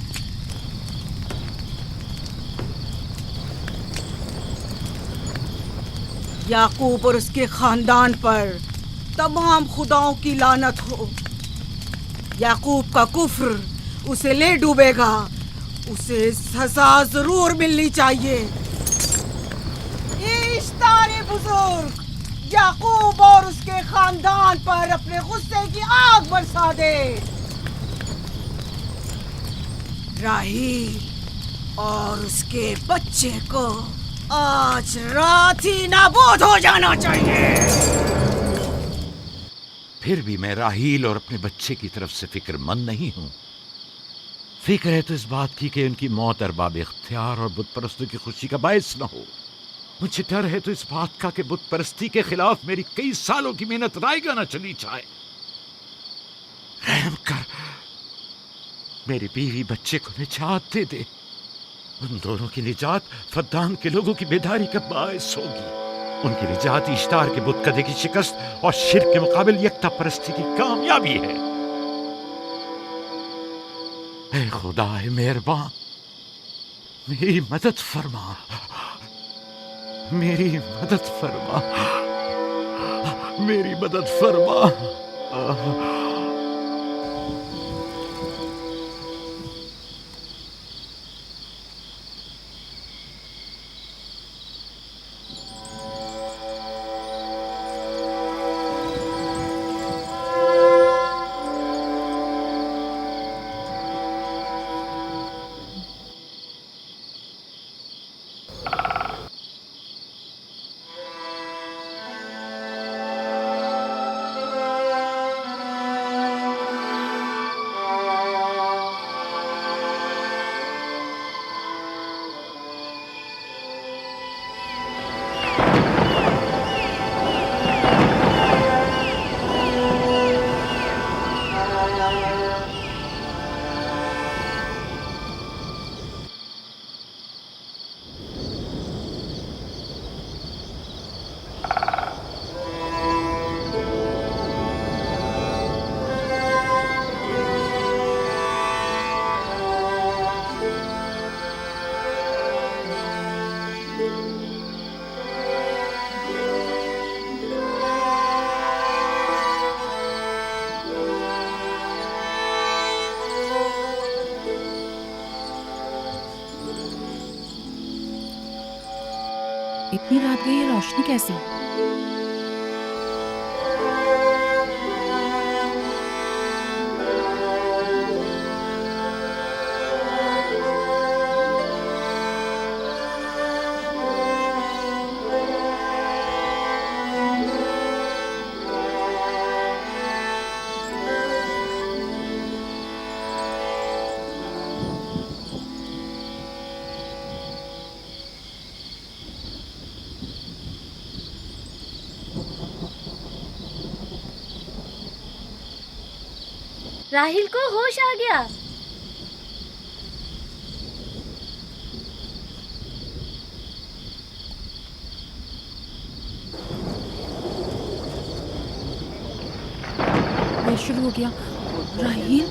याकूब और उसके खानदान पर तमाम खुदाओं की लानत हो। याकूब का कुफ्र उसे ले डूबेगा। उसे सजा जरूर मिलनी चाहिए। इश्तारे बुजुर्ग, याकूब और उसके खानदान पर अपने गुस्से की आग बरसा दे। राहील और उसके बच्चे को आज रात ही नाबूद हो जाना चाहिए। फिर भी मैं राहील और अपने बच्चे की तरफ से फिक्रमंद नहीं हूं। फिक्र है तो इस बात की कि उनकी मौत अरबाब इख्तियार और बुत परस्तों की खुशी का बायस न हो। मुझे डर है तो इस बात का कि बुत परस्ती के खिलाफ मेरी कई सालों की मेहनत रायगा न चली जाए। रहम कर, मेरी बीवी बच्चे को निजात दे दे। उन दोनों की निजात फद्दान के लोगों की बेदारी का बायस होगी। उनकी निजात इश्तार के बुतकदे की शिकस्त और शिर्क के मुकाबिल यकता परस्ती की कामयाबी है। ऐ खुदा है मेहरबान, मेरी मदद फरमा, मेरी मदद फरमा, मेरी मदद फरमा। इतनी रात गई, ये रोशनी कैसी? राहिल को होश आ गया। ये शुरू हो गया। राहिल,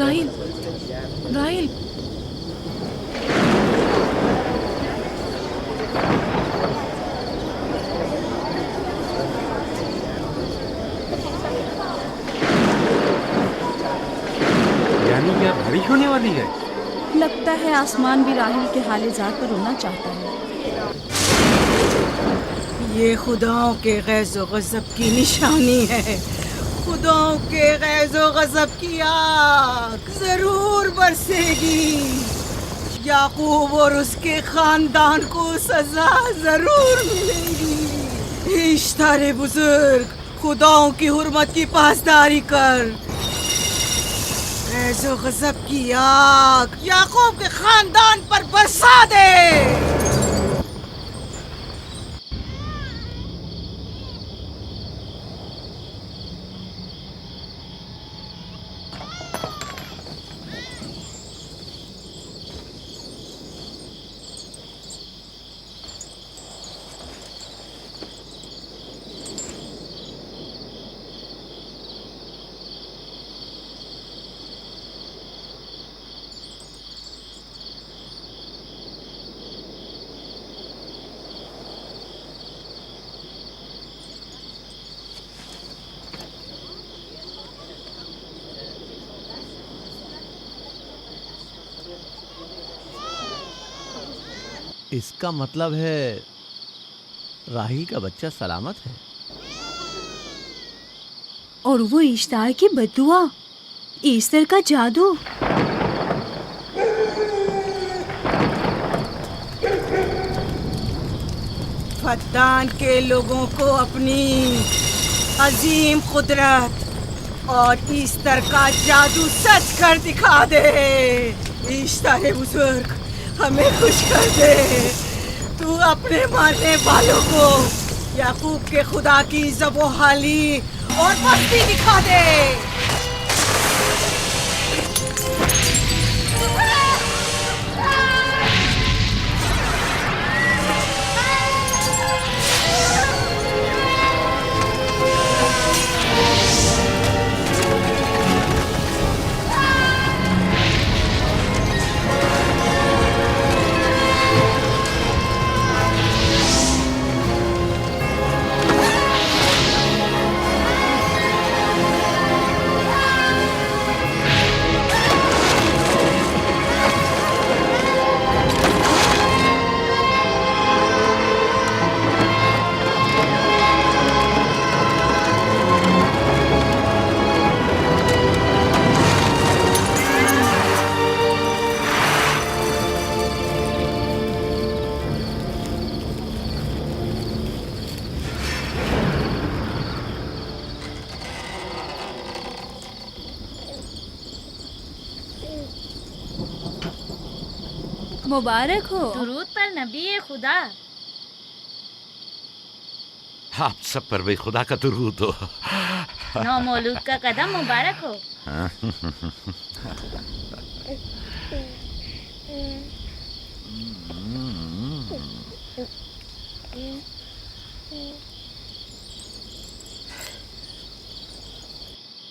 राहिल, राहिल। क्या बारिश होने वाली है? लगता है आसमान भी राहिल के हाले ज़ात पर रोना चाहता है। ये खुदाओं के गैज़ो गज़ब की निशानी है। खुदाओं के गैज़ो गज़ब की आग जरूर बरसेगी। याकूब और उसके खानदान को सजा जरूर मिलेगी। इश्तारे बुजुर्ग, खुदाओं की हुर्मत की पासदारी कर। गैज़ो गज़ब की आग याकूब के खानदान पर बरसा दे। इसका मतलब है राहिल का बच्चा सलामत है। और वो इश्तार की बद्दुआ, ईस्टर का जादू। फद्दान के लोगों को अपनी अजीम कुदरत और ईस्टर का जादू सच कर दिखा दे। ईस्टर बुजुर्ग, हमें खुश कर दे। तू अपने मारने वालों को याकूब के खुदा की ज़बोहाली और मस्ती दिखा दे। मुबारक हो। दुरूद पर नबी खुदा। आप सब पर भी खुदा का दुरूद हो। नौ मौलूद का कदम मुबारक हो।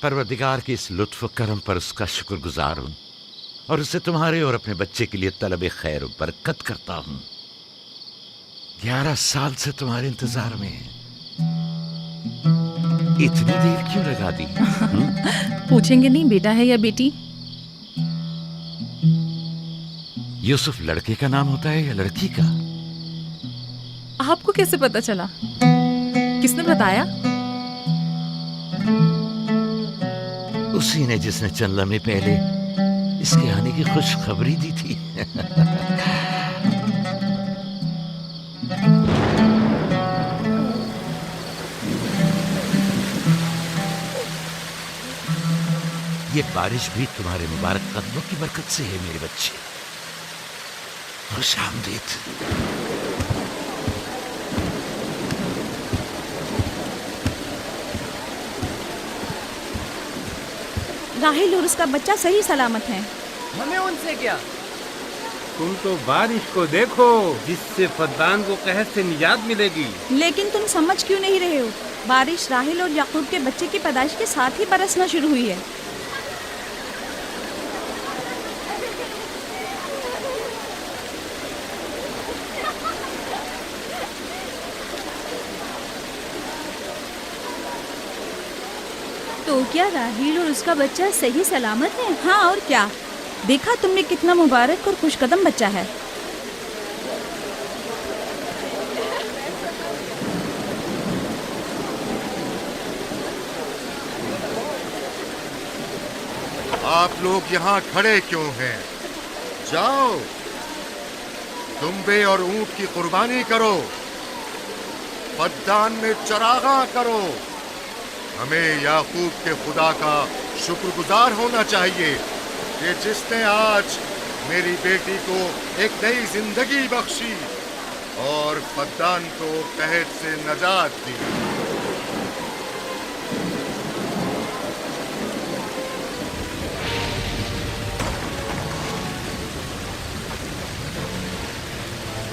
परवरदिगार की इस लुत्फ करम पर उसका शुक्रगुजार हूँ और उसे तुम्हारे और अपने बच्चे के लिए तलब खैर बरकत करता हूँ। 11 साल से तुम्हारे इंतजार में है। इतनी देर क्यों लगा दी? पूछेंगे नहीं बेटा है या बेटी? यूसुफ लड़के का नाम होता है या लड़की का? आपको कैसे पता चला? किसने बताया? उसी ने जिसने चंद लम्हे पहले इसके आने की खुशखबरी दी थी। ये बारिश भी तुम्हारे मुबारक कदमों की बरकत से है मेरे बच्चे। खुश आमदीद। राहिल और उसका बच्चा सही सलामत है। हमें उनसे क्या? तुम तो बारिश को देखो जिससे फद्दान को कहत से निजात मिलेगी। लेकिन तुम समझ क्यों नहीं रहे हो? बारिश राहिल और याकूब के बच्चे की पैदाइश के साथ ही बरसना शुरू हुई है। तो क्या राहील और उसका बच्चा सही सलामत है? हाँ और क्या, देखा तुमने कितना मुबारक और खुशकदम बच्चा है। आप लोग यहाँ खड़े क्यों हैं? जाओ, दुम्बे और ऊंट की कुर्बानी करो, फद्दान में चरागा करो। हमें याकूब के खुदा का शुक्रगुजार होना चाहिए कि जिसने आज मेरी बेटी को एक नई जिंदगी बख्शी और फद्दान को कहत से नजात दी।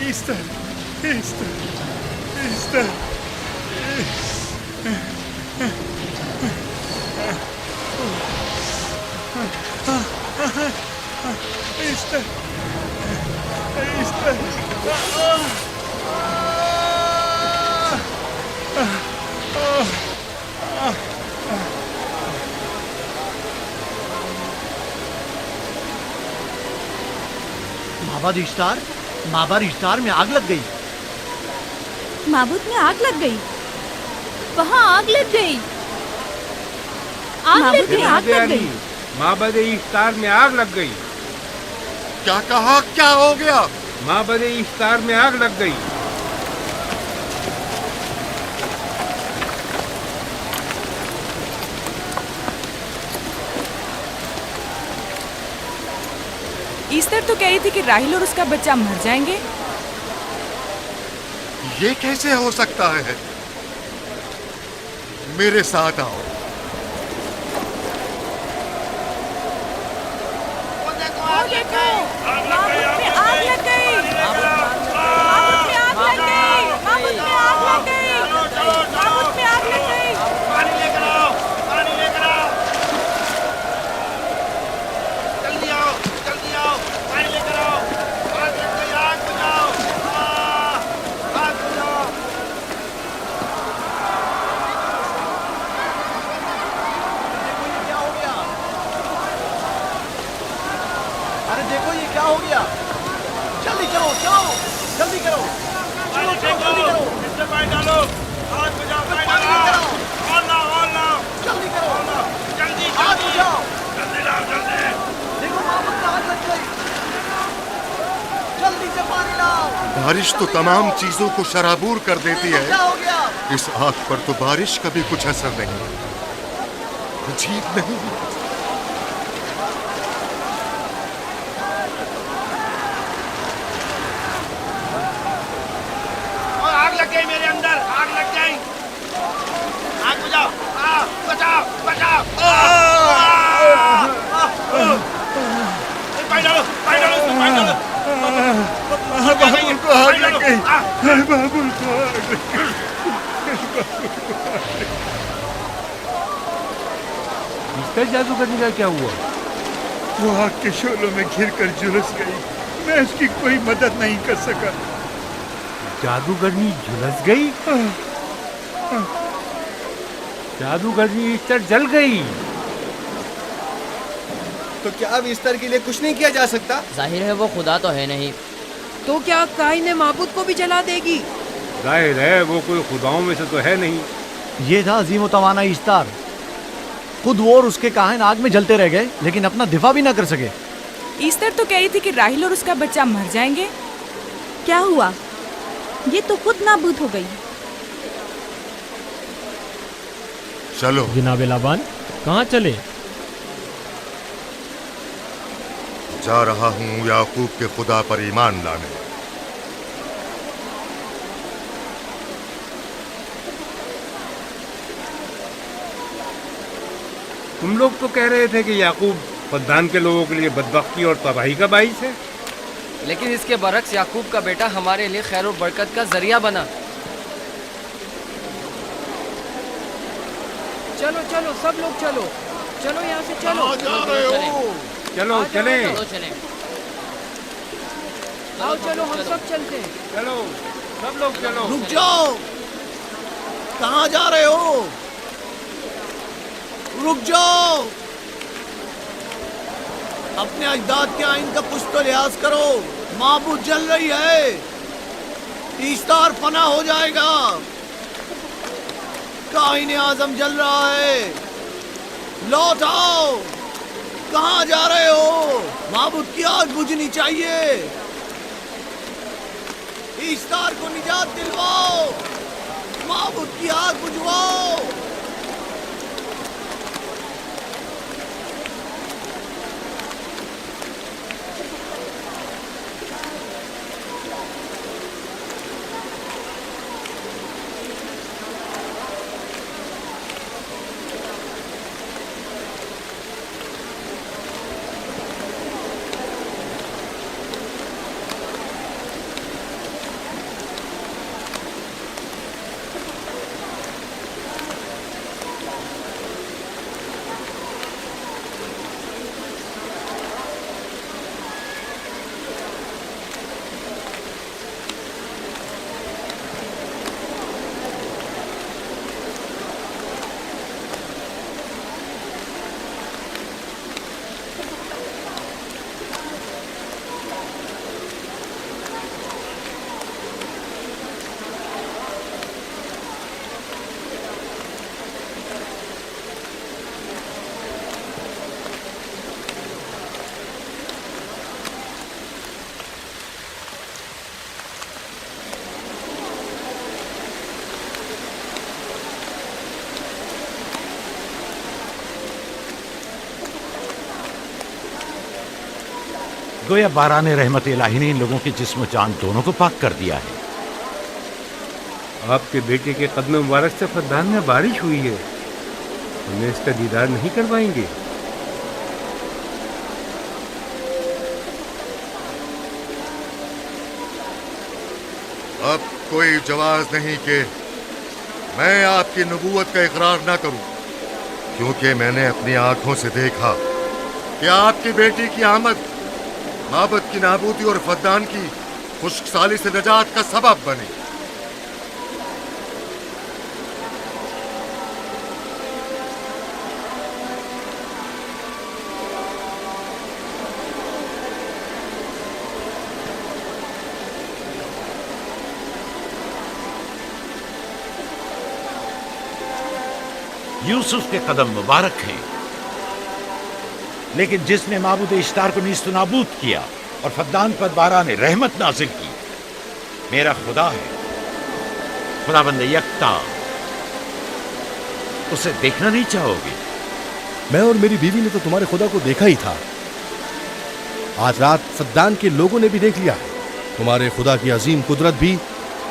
Easter, Easter, Easter. Easter. Easter. माबाद इश्तार, माबाद इश्तार में आग लग गई। माबूद में आग लग गई। वहाँ आग लग गई। आग लग गई। आग लग गई। माबद इफ्तार में आग लग गई। क्या कहा? क्या हो गया? माबद इफ्तार में आग लग गई। ईस्टर तो कह रही थी कि राहिल और उसका बच्चा मर जाएंगे। ये कैसे हो सकता है? मेरे साथ आओ। बारिश तो तमाम चीजों को शराबूर कर देती है, इस आग पर तो बारिश का भी कुछ असर नहीं। अजीब नहीं? जाके मेरे अंदर आग लग जाए। आग बुझाओ, बचाओ बचाओ। पानी डालो, पानी डालो, पानी डालो। बाबुल को आग लग गई, बाबुल को आग लग गई। इसका जादूगरनी का क्या हुआ? वो आग के शोलों में घिरकर झुलस गई। मैं उसकी कोई मदद नहीं कर सका। जादूगरनी झुलस गई? जादूगरनी इस्तर जल गई। तो क्या अब इस्तर के लिए कुछ नहीं किया जा सकता? जाहिर है वो खुदा तो है नहीं। तो क्या काइन माबूद को भी जला देगी? जाहिर है वो कोई खुदाओं में से तो है नहीं। ये था अजीम व तवाना इस्तार। खुद वो और उसके काहिन आग में जलते रह गए, लेकिन अपना दिफा भी ना कर सके। ईस्टर तो कह रही थी कि राहिल और उसका बच्चा मर जाएंगे। क्या हुआ? ये तो खुद नाबूद हो गई। चलो जनाब लाबान, कहाँ चले? जा रहा हूँ याकूब के खुदा पर ईमान लाने। तुम लोग तो कह रहे थे कि याकूब फद्दान के लोगों के लिए बदबख्ती और तबाही का बाइस है। लेकिन इसके बरक्स याकूब का बेटा हमारे लिए खैर और बरकत का जरिया बना। चलो चलो सब लोग चलो, चलो यहाँ से चलो। जा रहे हो? चलो चले। आओ चलो हम सब चलते हैं। चलो सब लोग चलो। रुक जाओ, कहाँ जा रहे हो? रुक जाओ, अपने अजदाद के आइन का कुछ तो लिहाज करो। माबूद जल रही है, इस्तार फना हो जाएगा। काइन आजम जल रहा है, लौट आओ। कहाँ जा रहे हो? माबूद की आग बुझनी चाहिए। इस्तार को निजात दिलवाओ, माबूद की आग बुझवाओ। गोया बाराने रहमत इलाही ने इन लोगों के जिस्म जान दोनों को पाक कर दिया है। आपके बेटे के कदम मुबारक से फद्दान में बारिश हुई है। हमें इसका दीदार नहीं करवाएंगे? अब कोई जवाज नहीं कि मैं आपकी नबूवत का इकरार ना करूं, क्योंकि मैंने अपनी आंखों से देखा कि आपकी बेटी की आमद माबद की नाबूदी और फद्दान की खुश्कसाली से नजात का सबब बनी। यूसुफ के कदम मुबारक हैं, लेकिन जिसने माबूद इश्तार को नीस्त नाबूद किया और फद्दान पर बाराने रहमत नाजिल की, मेरा खुदा है, खुदाबंद यकता। उसे देखना नहीं चाहोगे? मैं और मेरी बीवी ने तो तुम्हारे खुदा को देखा ही था। आज रात फद्दान के लोगों ने भी देख लिया है, तुम्हारे खुदा की अजीम कुदरत भी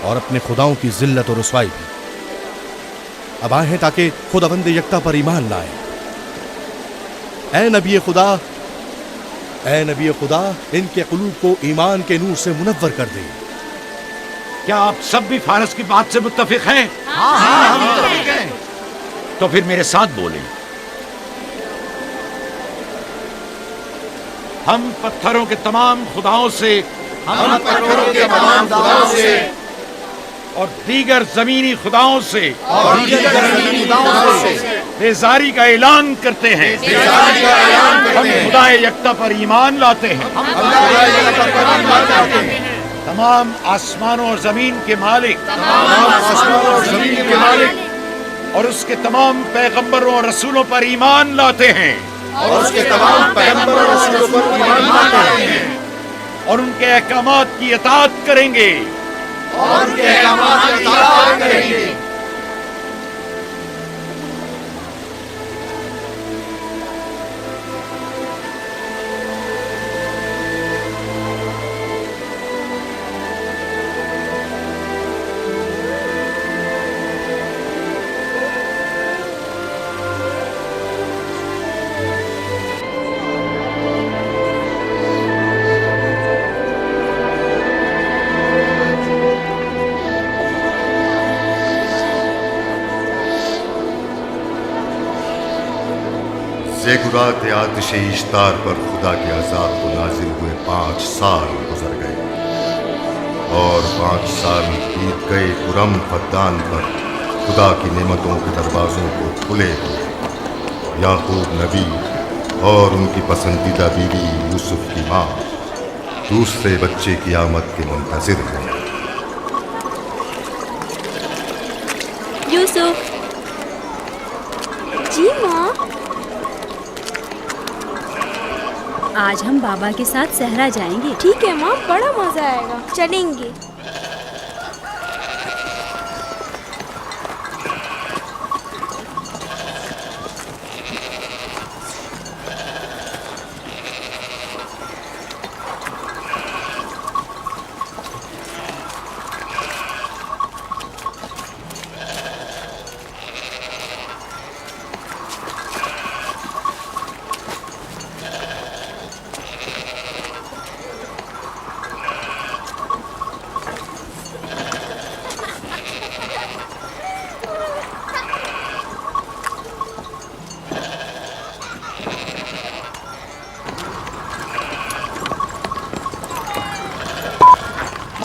और अपने खुदाओं की जिल्लत और रुसवाई भी। अब आए हैं ताकि खुदावंद यकता पर ईमान लाए। ऐ नबी खुदा, इनके कुलूब को ईमान के नूर से मुनव्वर कर दे। क्या आप सब भी फारस की बात से मुत्तफिक हैं? हाँ, हम मुत्तफिक हैं। तो फिर मेरे साथ बोलें। हम पत्थरों के तमाम खुदाओं से और दीगर जमीनी खुदाओं से बेजारी का ऐलान करते हैं। हम खुदाए यकता पर ईमान लाते हैं। तमाम आसमानों और जमीन के मालिक और उसके तमाम पैगंबरों और रसूलों पर ईमान लाते हैं और उनके अहकामात की इताअत करेंगे। ज़ेगुरात आतिश इश्तार पर खुदा के अज़ाब को नाजिल हुए 5 साल गुजर गए और 5 साल बीत गए खुरम फद्दान पर खुदा की नेमतों के दरवाज़ों को खुले हुए। याकूब नबी और उनकी पसंदीदा बीवी यूसुफ की माँ दूसरे बच्चे की आमद के मुंतज़िर हैं। यूसुफ। जी माँ। आज हम बाबा के साथ सहरा जाएंगे। ठीक है माँ, बड़ा मजा आएगा, चलेंगे।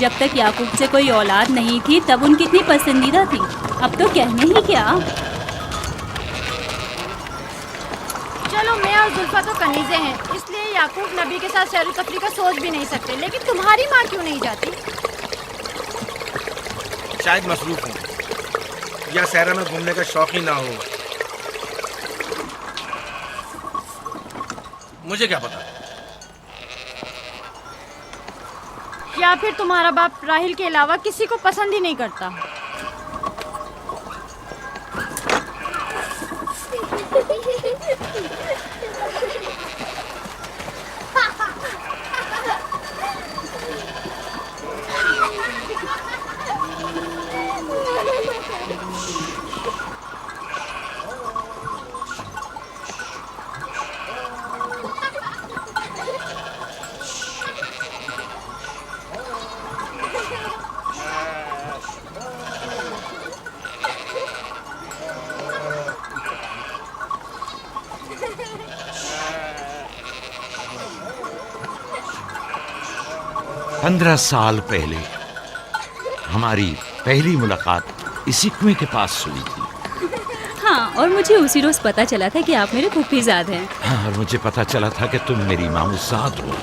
जब तक याकूब से कोई औलाद नहीं थी तब उनकी इतनी पसंदीदा थी, अब तो कहने ही क्या। चलो, मैं और जुल्फा तो कनीज़े हैं, इसलिए याकूब नबी के साथ सैर तफरी का सोच भी नहीं सकते। लेकिन तुम्हारी माँ क्यों नहीं जाती? शायद मसरूफ हूँ या सहरा में घूमने का शौक ही ना हो। मुझे क्या पता। या फिर तुम्हारा बाप राहिल के अलावा किसी को पसंद ही नहीं करता। पंद्रह साल पहले हमारी पहली मुलाकात इसी कुएं के पास हुई थी। हाँ, और मुझे उसी रोज पता चला था कि आप मेरे फूफीजाद हैं। हाँ, और मुझे पता चला था कि तुम मेरी मामूजाद हो।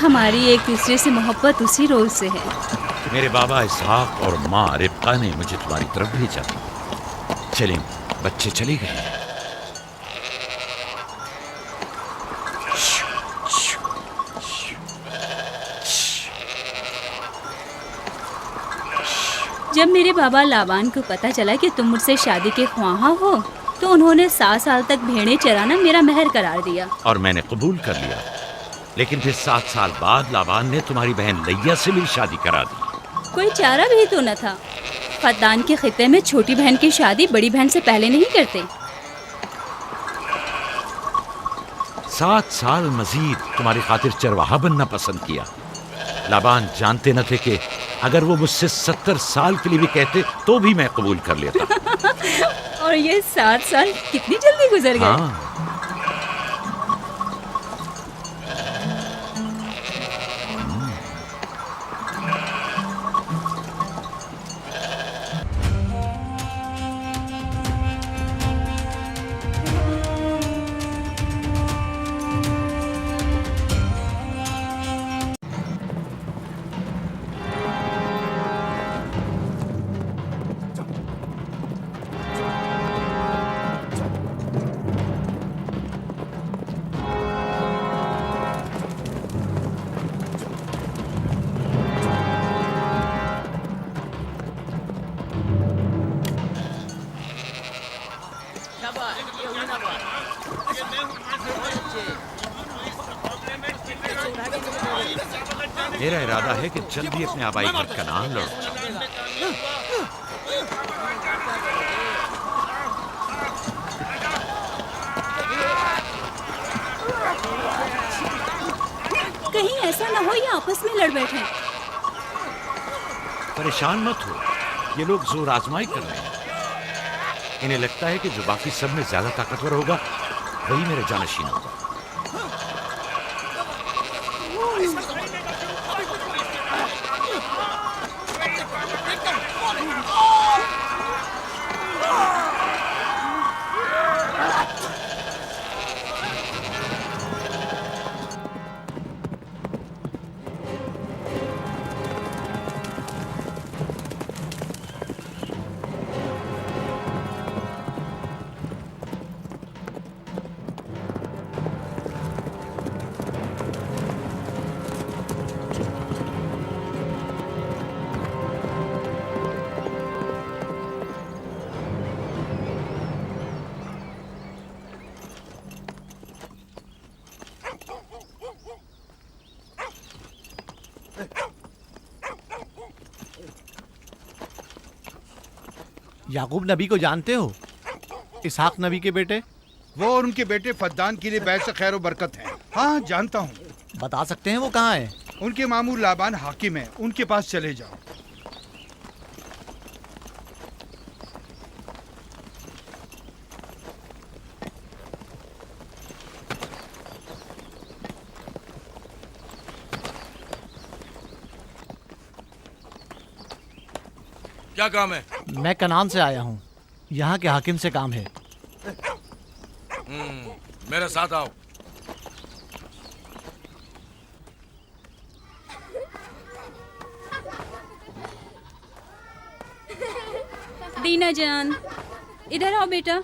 हमारी एक दूसरे से मोहब्बत उसी रोज से है। मेरे बाबा इसहाक और माँ रिब्का ने मुझे तुम्हारी तरफ भेजा था। चलें, बच्चे चले गए। जब मेरे बाबा लाबान को पता चला कि तुम मुझसे शादी के ख्वाहा हो तो उन्होंने 7 साल तक भेड़ें चराना मेरा महर करार दिया। और मैंने कबूल कर लिया। लेकिन फिर 7 साल बाद लाबान ने तुम्हारी बहन लैया से भी शादी करा दी। कोई चारा भी तो न था। फद्दान के खित्ते में छोटी बहन की शादी बड़ी बहन से पहले नहीं करते। 7 साल मजीद तुम्हारी खातिर चरवाहा बनना पसंद किया। लाबान जानते न थे कि अगर वो मुझसे 70 साल के लिए भी कहते तो भी मैं कबूल कर लेता। और ये 7 साल कितनी जल्दी गुजर गए। हाँ। मेरा इरादा है कि जल्दी अपने आबाई घर कनान लौट जाऊं। कहीं ऐसा ना हो ये आपस में लड़ बैठे। परेशान मत हो, ये लोग जोर आजमाई कर रहे हैं। इन्हें लगता है कि जो बाकी सब में ज्यादा ताकतवर होगा वही मेरे जानशीन होगा। याकूब नबी को जानते हो? इसहाक नबी के बेटे। वो और उनके बेटे फद्दान के लिए बैस खैर बरकत है। हाँ जानता हूँ। बता सकते हैं वो कहाँ है? उनके मामूर लाबान हाकिम है, उनके पास चले जाओ। क्या काम है? मैं कनान से आया हूँ, यहाँ के हाकिम से काम है। मेरे साथ आओ। दीना जान, इधर आओ बेटा।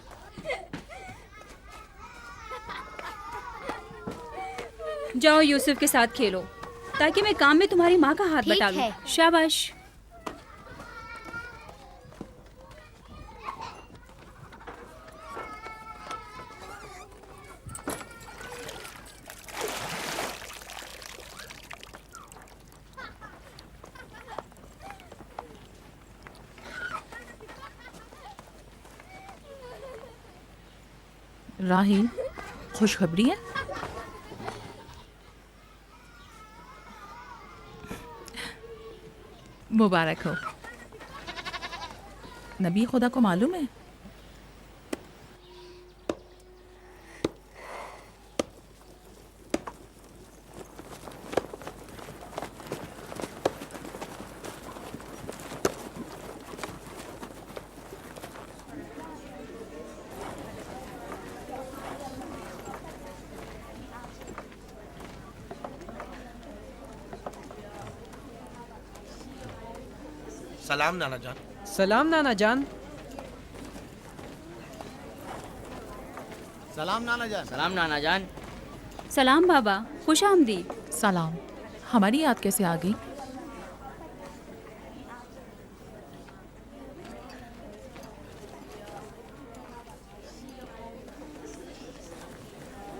जाओ यूसुफ के साथ खेलो ताकि मैं काम में तुम्हारी माँ का हाथ बटा लूं। शाबाश। राहील, खुशखबरी है? मुबारक हो। नबी खुदा को मालूम है? सलाम नाना जान। सलाम नाना जान। सलाम नाना जान। सलाम नाना जान। सलाम बाबा, खुश आमदीद। सलाम। हमारी याद कैसे आ गई?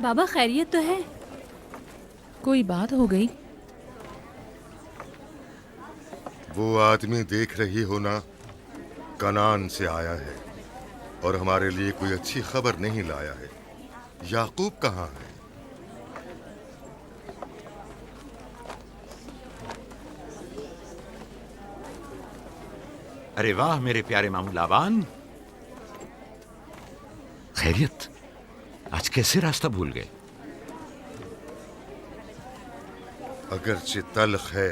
बाबा खैरियत तो है? कोई बात हो गई? वो आदमी देख रही हो ना, कनान से आया है और हमारे लिए कोई अच्छी खबर नहीं लाया है। याकूब कहाँ है? अरे वाह मेरे प्यारे मामू लाबान, खैरियत? आज कैसे रास्ता भूल गए? अगरचे तल्ख है,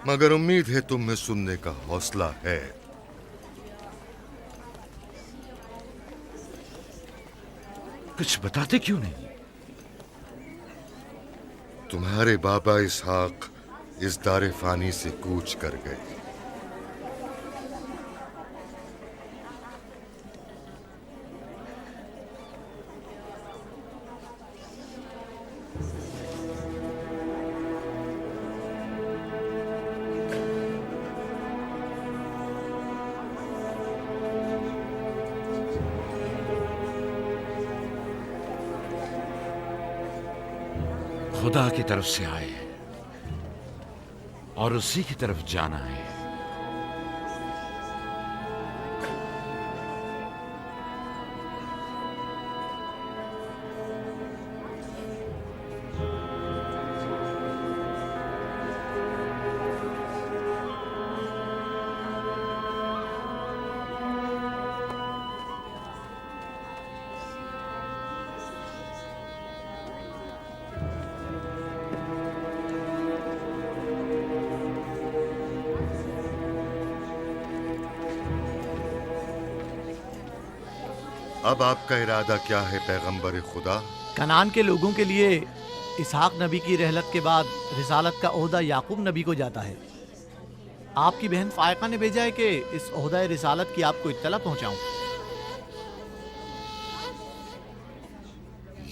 मगर उम्मीद है तुम में सुनने का हौसला है। कुछ बताते क्यों नहीं? तुम्हारे बाबा इसहाक इस दारे फानी से कूच कर गए। खुदा की तरफ से आए और उसी की तरफ जाना है। अब आपका इरादा क्या है पैगंबर खुदा? कनान के लोगों के लिए इसहाक नबी की रहलत के बाद रिसालत का ओहदा याकूब नबी को जाता है। आपकी बहन फायका ने भेजा है कि इस ओहदा रिसालत की आपको इत्तला पहुंचाऊं।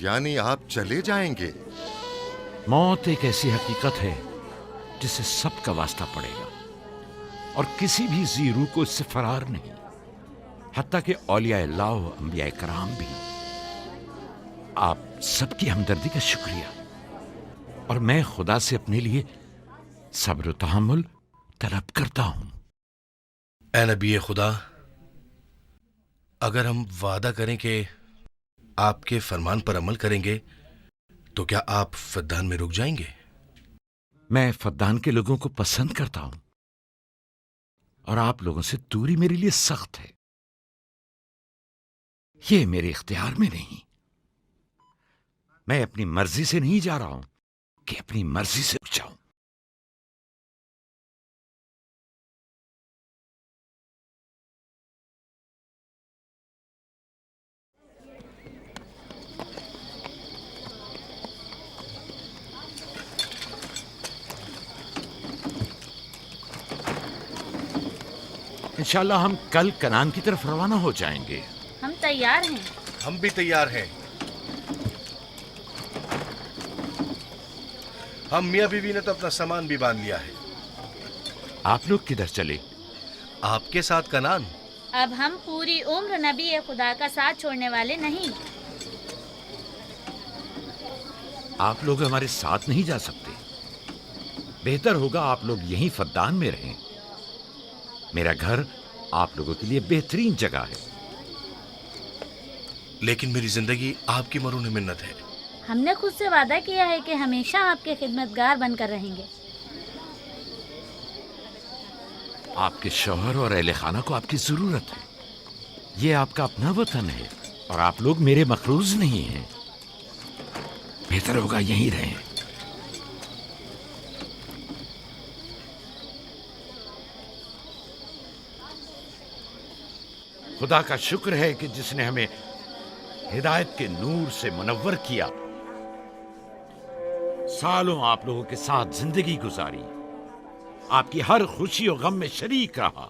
यानी आप चले जाएंगे? मौत एक ऐसी हकीकत है जिससे सबका वास्ता पड़ेगा और किसी भी जी रूह को इससे फरार नहीं, हत्ता कि औलिया अल्लाह व अंबिया कराम भी। आप सबकी हमदर्दी का शुक्रिया, और मैं खुदा से अपने लिए सब्र व तहम्मुल तलब करता हूं। ए नबी खुदा, अगर हम वादा करें कि आपके फरमान पर अमल करेंगे तो क्या आप फद्दान में रुक जाएंगे? मैं फद्दान के लोगों को पसंद करता हूं और आप लोगों से दूरी मेरे लिए सख्त है। ये मेरे इख्तियार में नहीं। मैं अपनी मर्जी से नहीं जा रहा हूं कि अपनी मर्जी से रुक जाऊं। इंशाल्लाह हम कल कनान की तरफ रवाना हो जाएंगे। हम तैयार हैं। हम भी तैयार हैं। हम मियां बीवी ने तो अपना सामान भी बांध लिया है। आप लोग किधर चले? आपके साथ कनान। अब हम पूरी उम्र नबी खुदा का साथ छोड़ने वाले नहीं। आप लोग हमारे साथ नहीं जा सकते। बेहतर होगा आप लोग यहीं फद्दान में रहें। मेरा घर आप लोगों के लिए बेहतरीन जगह है। लेकिन मेरी जिंदगी आपकी मरून मिन्नत है। हमने खुद से वादा किया है कि हमेशा आपके खिदमतगार बनकर रहेंगे। आपके शौहर और अहले खाना को आपकी जरूरत है। ये आपका अपना वतन है और आप लोग मेरे मखरूज नहीं हैं। बेहतर होगा यहीं रहें। खुदा का शुक्र है कि जिसने हमें हिदायत के नूर से मुनव्वर किया। सालों आप लोगों के साथ जिंदगी गुजारी, आपकी हर खुशी और गम में शरीक रहा।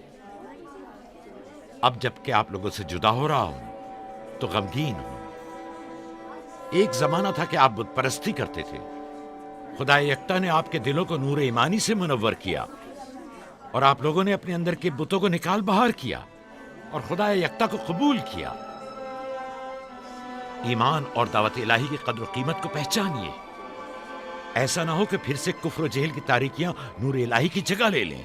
अब जबकि आप लोगों से जुदा हो रहा हूं तो गमगीन हूं। एक जमाना था कि आप बुत परस्ती करते थे। खुदा यकता ने आपके दिलों को नूर ईमानी से मुनव्वर किया और आप लोगों ने अपने अंदर के बुतों को निकाल बाहर किया और खुदा यकता को कबूल किया। ईमान और दावत इलाही की कद्र कीमत को पहचानिए। ऐसा ना हो कि फिर से कुफ्र और जहल की तारीकियां नूर इलाही की जगह ले लें।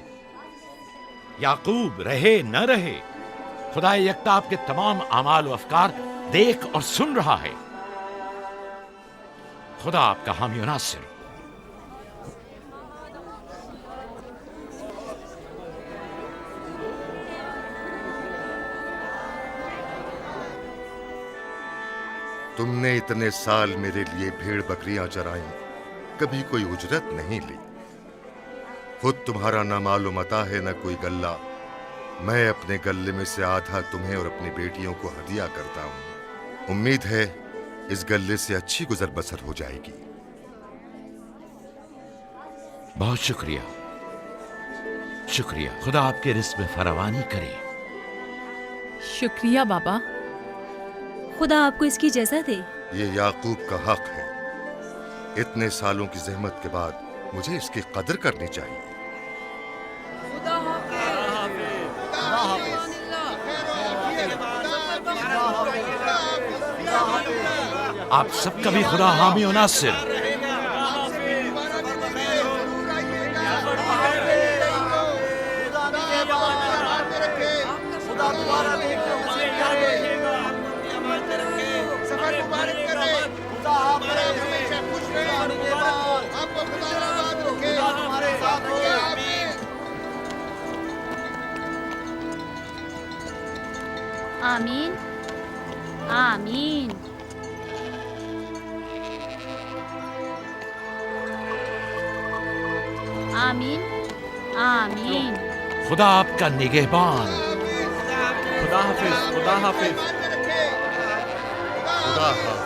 याकूब रहे न रहे, खुदा यकता आपके तमाम अमाल व अफकार देख और सुन रहा है। खुदा आपका हामी और नासिर। तुमने इतने साल मेरे लिए भेड़ बकरियां चराई, कभी कोई उजरत नहीं ली। खुद तुम्हारा ना मालूम अता है न कोई गल्ला। मैं अपने गल्ले में से आधा तुम्हें और अपनी बेटियों को हदिया करता हूं। उम्मीद है इस गल्ले से अच्छी गुजर बसर हो जाएगी। बहुत शुक्रिया, शुक्रिया। खुदा आपके रिस्क में फरावानी करे। शुक्रिया बाबा। खुदा आपको इसकी जज़ा दे। ये याकूब का हक है। इतने सालों की जहमत के बाद मुझे इसकी कदर करनी चाहिए। आप सबका भी खुदा हामी और नासिर। आमीन आमीन। आमीन आमीन। खुदा आपका निगहबान। खुदा हाफिज, खुदा हाफिज, खुदा हाफिज,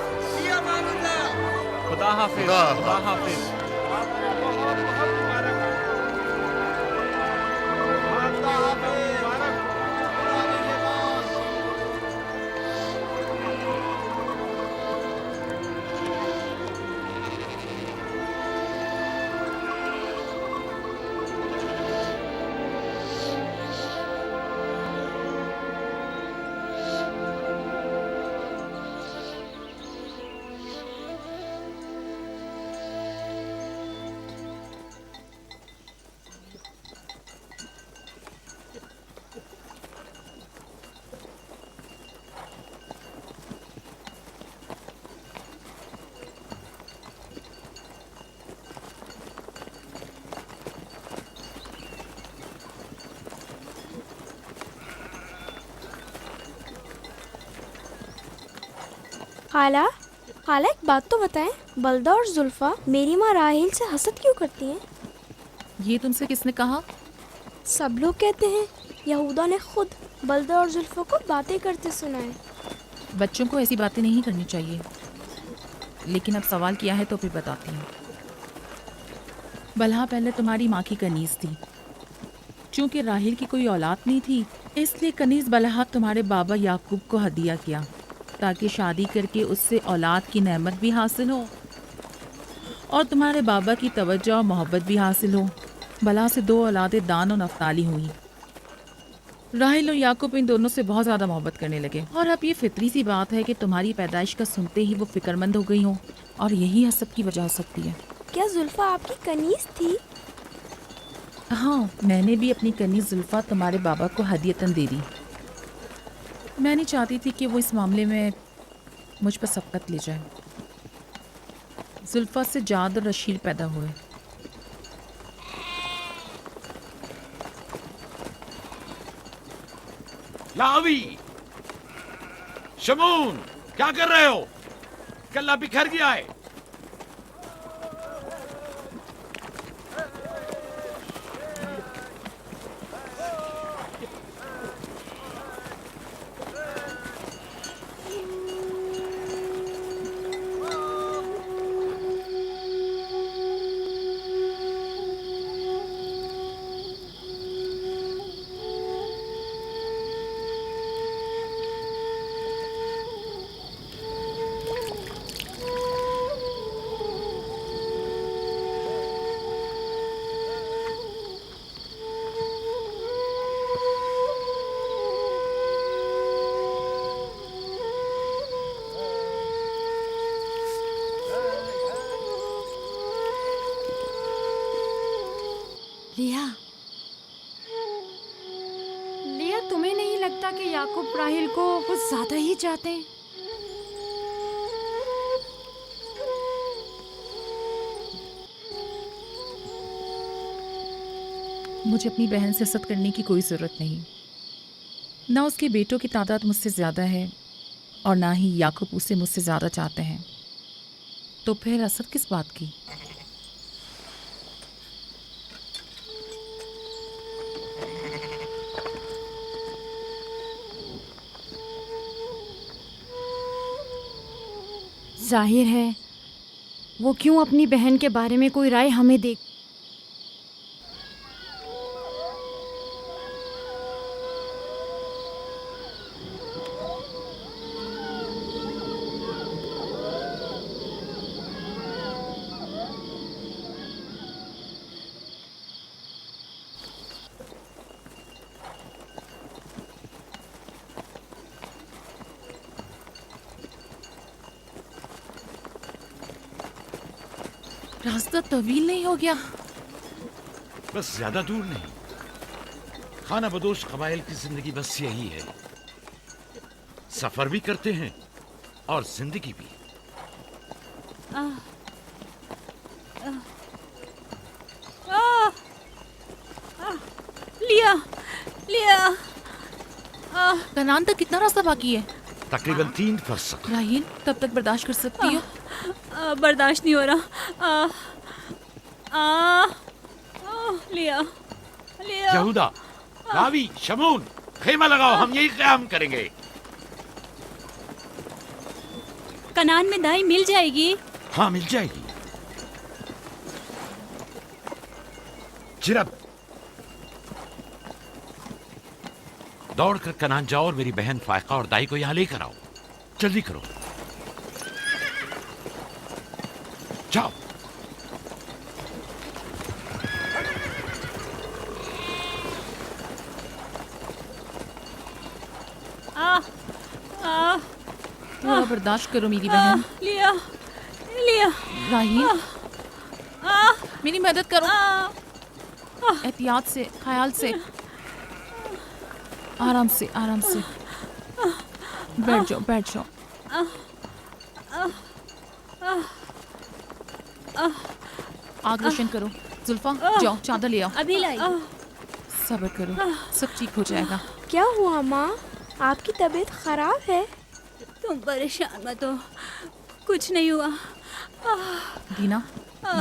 खुदा हाफिज, खुदा हाफिज। खाला, खाला एक बात तो बताएं, बलदा और जुल्फा मेरी माँ राहेल से हसद क्यों करती हैं? ये तुमसे किसने कहा? सब लोग कहते हैं यहूदा ने खुद बलदा और जुल्फा को बातें करते सुना है। बच्चों को ऐसी बातें नहीं करनी चाहिए, लेकिन अब सवाल किया है तो फिर बताती हूँ। बलहा पहले तुम्हारी माँ की कनीज थी। चूँकि राहेल की कोई औलाद नहीं थी, इसलिए कनीज बलहा तुम्हारे बाबा याकूब को हदिया किया ताकि शादी करके उससे औलाद की नेमत भी हासिल हो और तुम्हारे बाबा की तवज्जो और मोहब्बत भी हासिल हो। बलहा से 2 औलादें दान और नफ्ताली हुई। राहेल और याकूब इन दोनों से बहुत ज़्यादा मोहब्बत करने लगे और अब ये फितरी सी बात है कि तुम्हारी पैदाइश का सुनते ही वो फिक्रमंद हो गई हो और यही हसद की वजह हो सकती है। क्या जुल्फा आपकी कनीज थी? हाँ, मैंने भी अपनी कनीज जुल्फा तुम्हारे बाबा को हदियतन दे दी। मैं नहीं चाहती थी कि वो इस मामले में मुझ पर सबकत ले जाए। जुल्फा से जाद और रशील पैदा हुए। लावी, शमून, क्या कर रहे हो? कल्ला बिखर गया है। क्या तुम्हें नहीं लगता कि याकूब राहिल को कुछ ज्यादा ही चाहते हैं? मुझे अपनी बहन से हसद करने की कोई ज़रूरत नहीं। ना उसके बेटों की तादाद मुझसे ज़्यादा है और ना ही याकूब उसे मुझसे ज़्यादा चाहते हैं, तो फिर हसद किस बात की? जाहिर है वो क्यों अपनी बहन के बारे में कोई राय हमें दे। रास्ता तवील नहीं हो गया? बस ज्यादा दूर नहीं। खाना बदोश कबाइल की जिंदगी बस यही है, सफर भी करते हैं और जिंदगी भी। लिया लिया। कनान तक कितना रास्ता बाकी है? तकरीबन 3 फरसख। राहील, तब तक बर्दाश्त कर सकती हो? बर्दाश्त नहीं हो रहा। लिया लिया। यहूदा, रावी, शमून, खेमा लगाओ, हम यही क़याम करेंगे। कनान में दाई मिल जाएगी? हाँ, मिल जाएगी। चिरब, दौड़कर कनान जाओ और मेरी बहन फायका और दाई को यहां लेकर आओ। जल्दी करो, जाओ। थोड़ा बर्दाश्त करो मेरी बहन। लिया लिया। राहील, मेरी मदद करो। एहतियात से, ख्याल से, आराम से, आराम से। बैठ जाओ, बैठ जाओ। आग रोशन करो। जुल्फा, जाओ चादर ले आओ। अभी लाई। सब्र करो, सब ठीक हो जाएगा। क्या हुआ माँ? आपकी तबीयत खराब है? तुम परेशान मत हो, कुछ नहीं हुआ। दीना,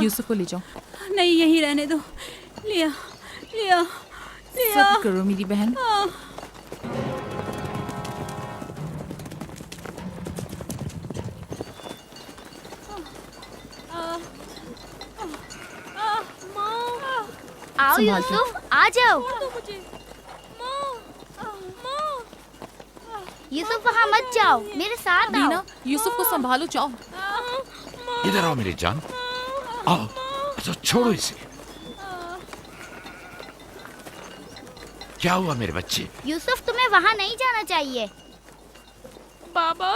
यूसुफ को ले जाओ। नहीं, यहीं रहने दो। लिया लिया लिया। सब्र करो मेरी बहन। आओ यूसुफ, आ जाओ। यूसुफ वहाँ मत जाओ, मेरे साथ आओ। दीना, यूसुफ को संभालो, जाओ। इधर आओ मेरी जान, आओ। अच्छा, छोड़ो इसे। क्या हुआ मेरे बच्चे? यूसुफ, तुम्हें वहाँ नहीं जाना चाहिए। बाबा,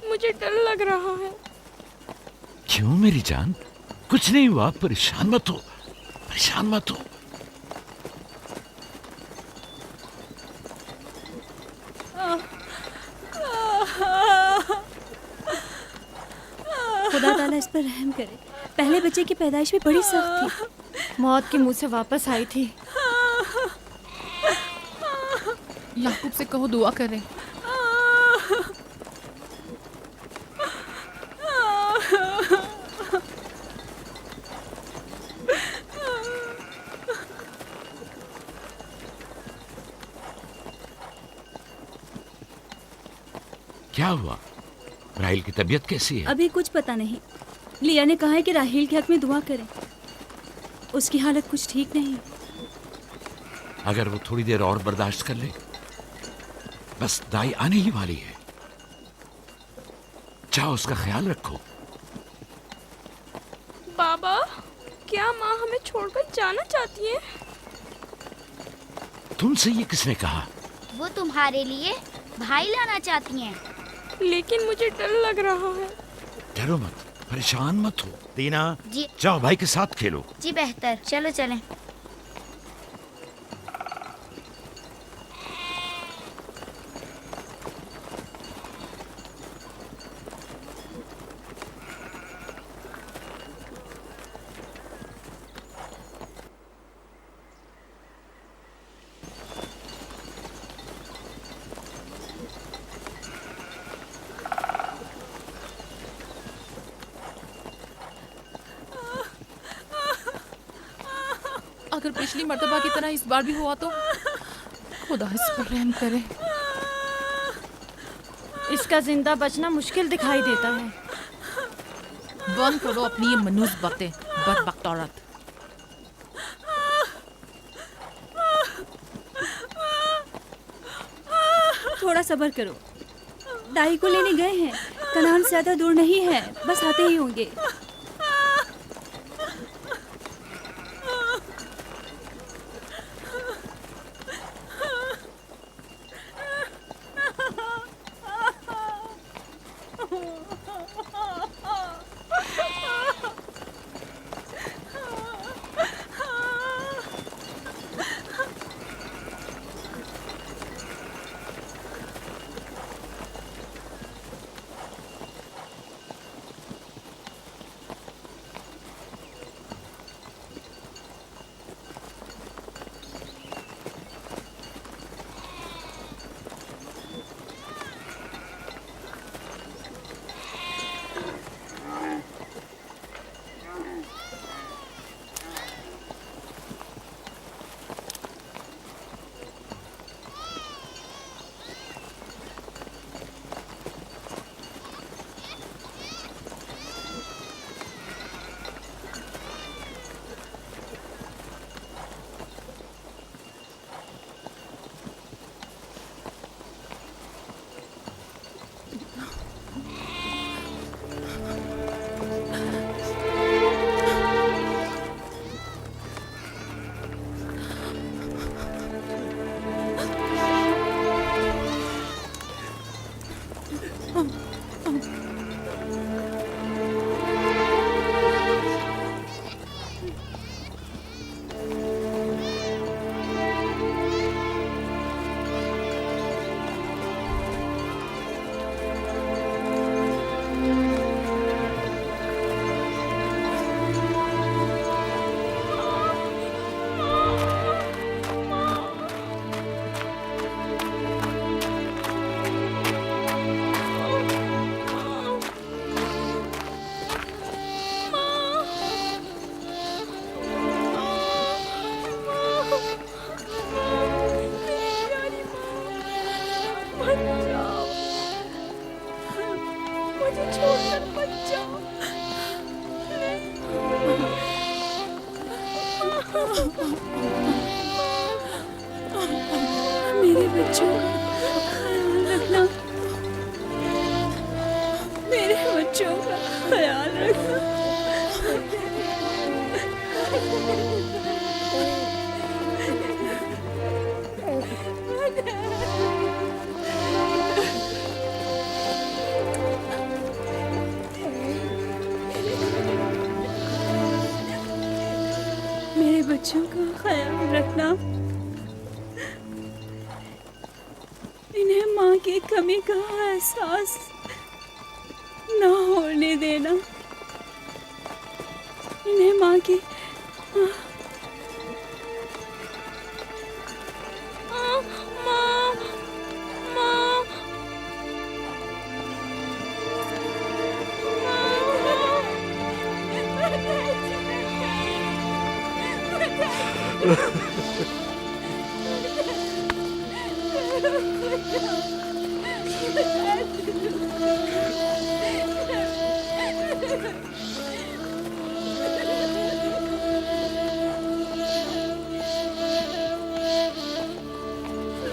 मुझे डर लग रहा है। क्यों मेरी जान? कुछ नहीं हुआ, परेशान मत हो, परेशान मत हो। खुदा ताला इस पर रहम करे। पहले बच्चे की पैदाइश भी बड़ी सख्त थी, मौत के मुंह से वापस आई थी। याकूब से कहो दुआ करें। क्या हुआ? राहिल की तबीयत कैसी है? अभी कुछ पता नहीं। लिया ने कहा है कि राहिल के हक में दुआ करें, उसकी हालत कुछ ठीक नहीं। अगर वो थोड़ी देर और बर्दाश्त कर ले, बस दाई आने ही वाली है। जाओ, उसका ख्याल रखो। बाबा, क्या माँ हमें छोड़कर जाना चाहती है? तुमसे ये किसने कहा? वो तुम्हारे लिए भाई लाना चाहती हैं। लेकिन मुझे डर लग रहा है। डरो मत, परेशान मत हो। दीना, जी। जाओ भाई के साथ खेलो। जी बेहतर, चलो चलें। अगर पिछली मर्तबा की तरह इस बार भी हुआ तो खुदा इस पर रहम करे। इसका जिंदा बचना मुश्किल दिखाई देता है। बंद करो अपनी ये मनूस बातें, बदबख्त औरत। थोड़ा सब्र करो, दाई को लेने गए हैं। कनान से ज्यादा दूर नहीं है, बस आते ही होंगे। मेरे बच्चों का ख्याल रखना, मेरे बच्चों का ख्याल रखना। मेरे बच्चों का ख्याल रखना, इन्हें माँ की कमी का एहसास ना होने देना। इन्हें माँ की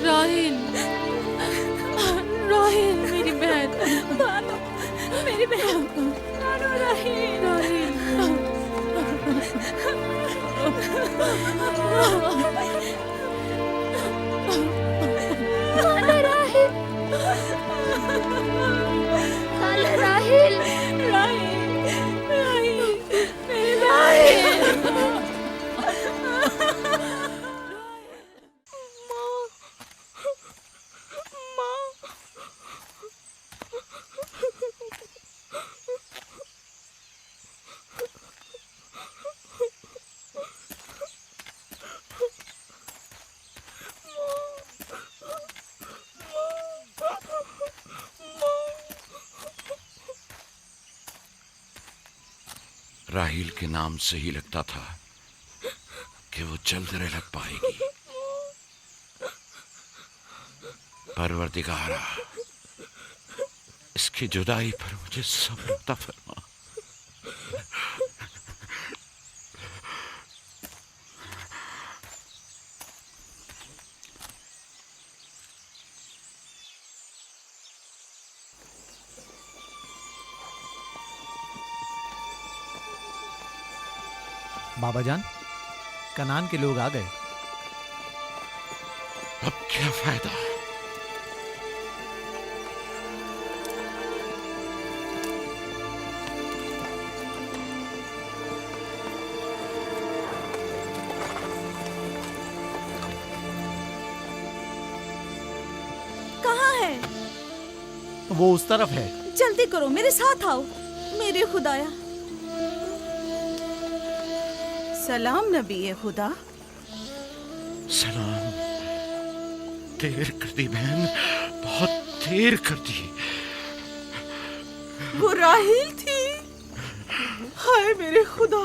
राहिल, राहिल मेरी बहन, बानो, मेरी बहन, बानो, राहिल, खाला राहिल, राहिल के नाम से ही लगता था कि वो जल्द लग पाएगी। परवरदिगारा, इसकी जुदाई पर मुझे सब्र अता फरमा। बाबा जान, कनान के लोग आ गए। अब क्या फायदा? कहाँ है? वो उस तरफ है। जल्दी करो, मेरे साथ आओ। मेरे खुदाया। सलाम नबी खुदा। सलाम। देर कर दी बहन, बहुत देर कर दी। वो राहील थी। हाय मेरे खुदा।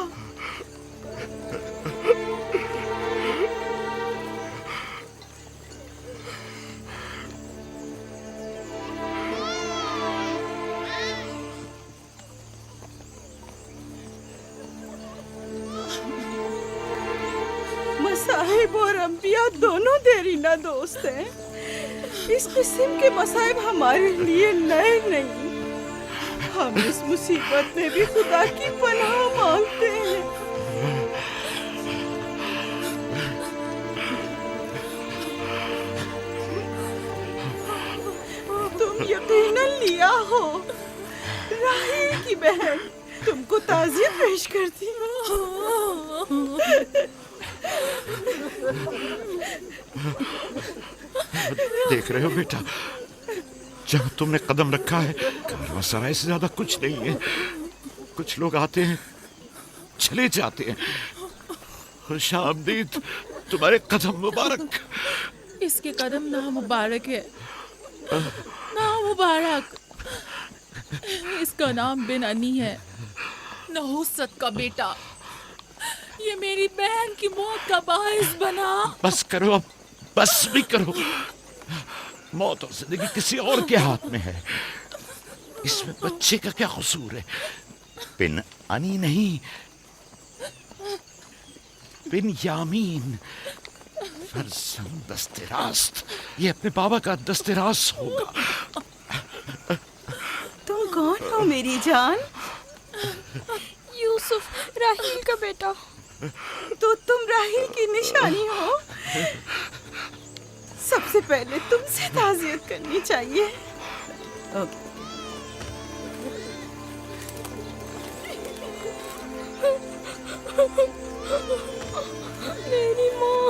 मसाहिब और अंबिया दोनों देरीना दोस्त हैं। इस किस्म के मसाइब हमारे लिए नए नहीं। हम इस मुसीबत में भी खुदा की पनाह मांगते हैं। तुम यकीनन लिया हो, राहील की बहन तुमको ताज़ियत पेश करती हूँ। देख रहे हो बेटा, जहाँ तुमने कदम रखा है कारवां सराय से ज्यादा कुछ नहीं है। कुछ लोग आते हैं, चले जाते हैं। खुशामदीद तुम्हारे कदम मुबारक। इसके कदम ना मुबारक है, ना मुबारक। इसका नाम बिन अनी है, नहुसत का बेटा। ये मेरी बहन की मौत का बाइस बना। बस करो अब, बस भी करो। मौत और जिंदगी किसी और के हाथ में है। इसमें बच्चे का क्या कसूर है? बिन अनी नहीं, बिन यामीन, फरजंद दस्तरास्त। ये अपने बाबा का दस्तरास होगा। तुम कौन हो मेरी जान? यूसुफ, राहील का बेटा। तो तुम राहील की निशानी हो। सबसे पहले तुमसे ताज़ियत करनी चाहिए। ओके। मेरी माँ।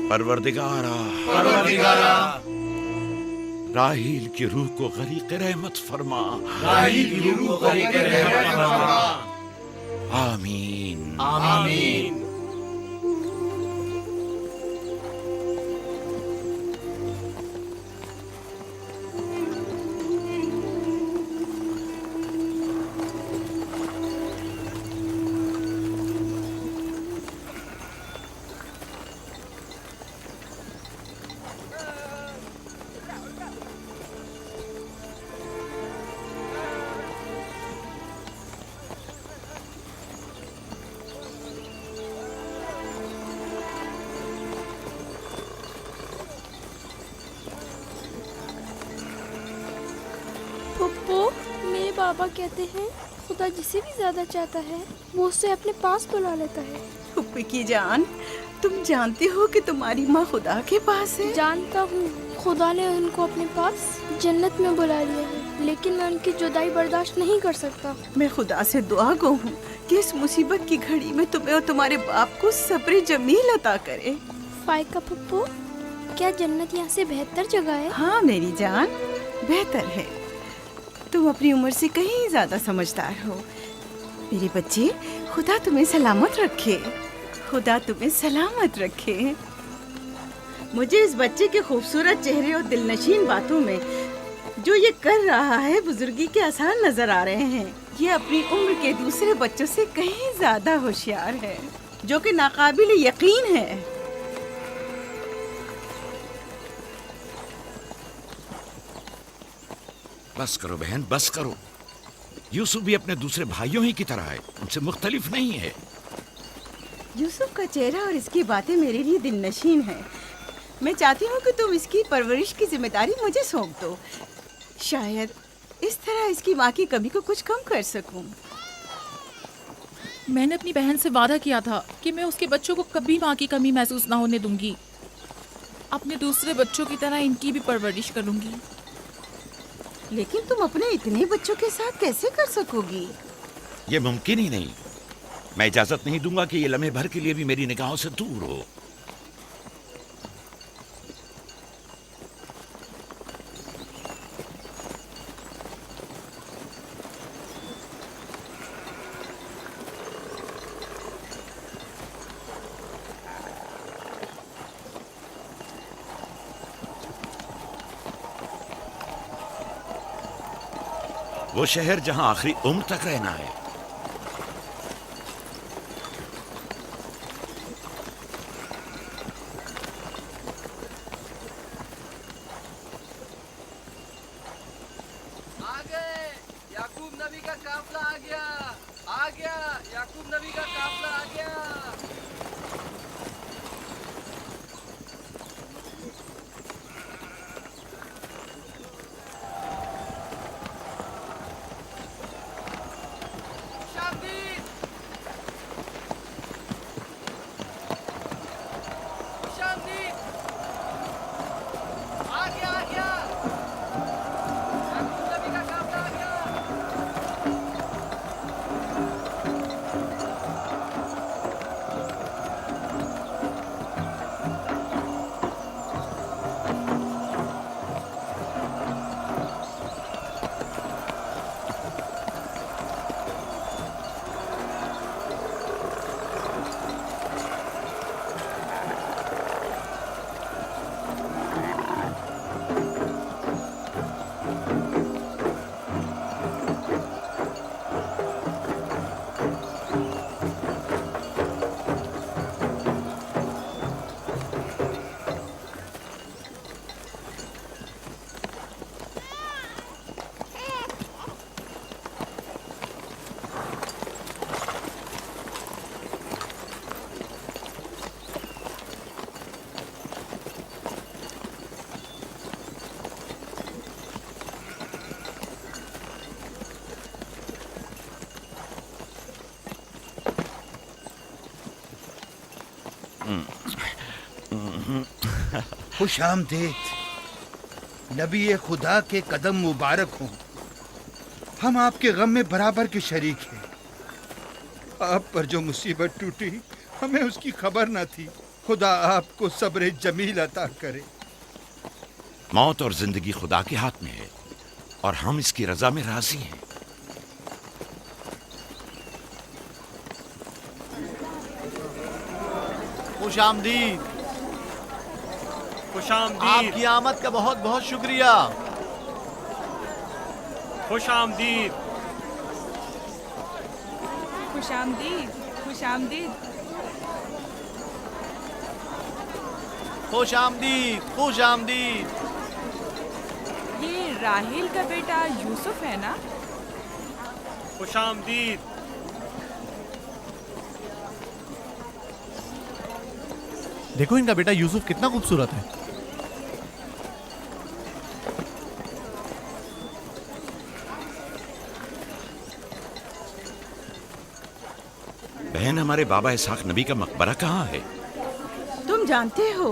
परवरदिगारा, राहील की रूह को गरीक़ रहमत फरमा। राहील की रूह को गरीक़ रहमत फरमा। आमीन, आमीन। बाबा कहते हैं खुदा जिसे भी ज्यादा चाहता है वो उसे अपने पास बुला लेता है। फुप्पी की जान, तुम जानती हो कि तुम्हारी माँ खुदा के पास है? जानता हूँ, खुदा ने उनको अपने पास जन्नत में बुला लिया है, लेकिन मैं उनकी जुदाई बर्दाश्त नहीं कर सकता। मैं खुदा से दुआ गो हूँ कि इस मुसीबत की घड़ी में तुम्हें और तुम्हारे बाप को सब्र जमील अता करे। फायका पप्पू, क्या जन्नत यहाँ से बेहतर जगह है? हाँ मेरी जान, बेहतर है। तुम अपनी उम्र से कहीं ज्यादा समझदार हो। मेरे बच्चे, खुदा तुम्हें सलामत रखे, खुदा तुम्हें सलामत रखे। मुझे इस बच्चे के खूबसूरत चेहरे और दिलनशीन बातों में जो ये कर रहा है बुजुर्गी के आसार नजर आ रहे हैं। ये अपनी उम्र के दूसरे बच्चों से कहीं ज्यादा होशियार है, जो कि नाकाबिल यकीन है। बस करो बहन, बस करो। यूसुफ भी अपने दूसरे भाइयों ही की तरह है, उनसे मुख्तलिफ नहीं है। यूसुफ का चेहरा और इसकी बातें मेरे लिए दिलनशीन है। मैं चाहती हूँ कि तुम इसकी परवरिश की जिम्मेदारी मुझे सौंप दो। शायद इस तरह इसकी माँ की कमी को कुछ कम कर सकूं। मैंने अपनी बहन से वादा किया था कि मैं उसके बच्चों को कभी माँ की कमी महसूस ना होने दूंगी। अपने दूसरे बच्चों की तरह इनकी भी परवरिश करूंगी। लेकिन तुम अपने इतने बच्चों के साथ कैसे कर सकोगी? ये मुमकिन ही नहीं। मैं इजाजत नहीं दूंगा कि ये लम्हे भर के लिए भी मेरी निगाहों से दूर हो। वो शहर जहां आखिरी उम्र तक रहना है। आ गए, याकूब नबी का काफला आ गया, आ गया, याकूब नबी का काफला आ गया। खुश आमदीद, नबी खुदा के कदम मुबारक हों। हम आपके गम में बराबर के शरीक हैं। आप पर जो मुसीबत टूटी हमें उसकी खबर न थी। खुदा आपको सब्र जमील अता करे। मौत और जिंदगी खुदा के हाथ में है और हम इसकी रजा में राजी हैं। खुश आमदीद। आपकी आमद का बहुत बहुत शुक्रिया। खुश आमदीद। खुश आमदीद, खुश आमदीद, खुश आमदीद, खुश आमदीद। ये राहेल का बेटा यूसुफ है ना? खुश आमदीद। देखो इनका बेटा यूसुफ कितना खूबसूरत है। बहन, हमारे बाबा इसहाक नबी का मकबरा कहाँ है? तुम जानते हो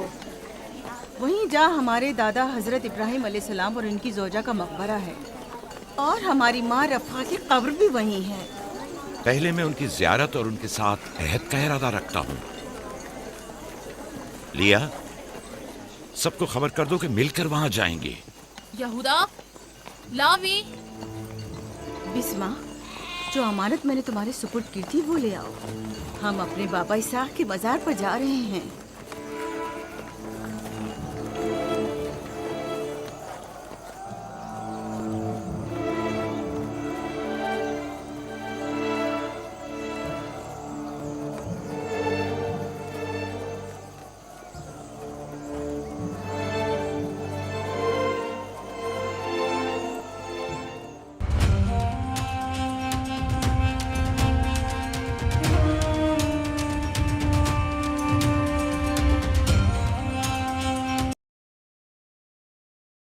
वहीं जहाँ हमारे दादा हजरत इब्राहिम अलैहिस्सलाम और उनकी जोजा का मकबरा है, और हमारी माँ रफ़ा की कब्र भी वहीं है। पहले मैं उनकी ज़ियारत और उनके साथ अहद का इरादा रखता हूँ। लिया, सबको खबर कर दो कि मिलकर वहां जाएंगे। यहूदा, लावी, बिस्मा, जो अमानत मैंने तुम्हारे सुपुर्द की थी वो ले आओ। हम अपने बाबा इसहाक के मज़ार पर जा रहे हैं।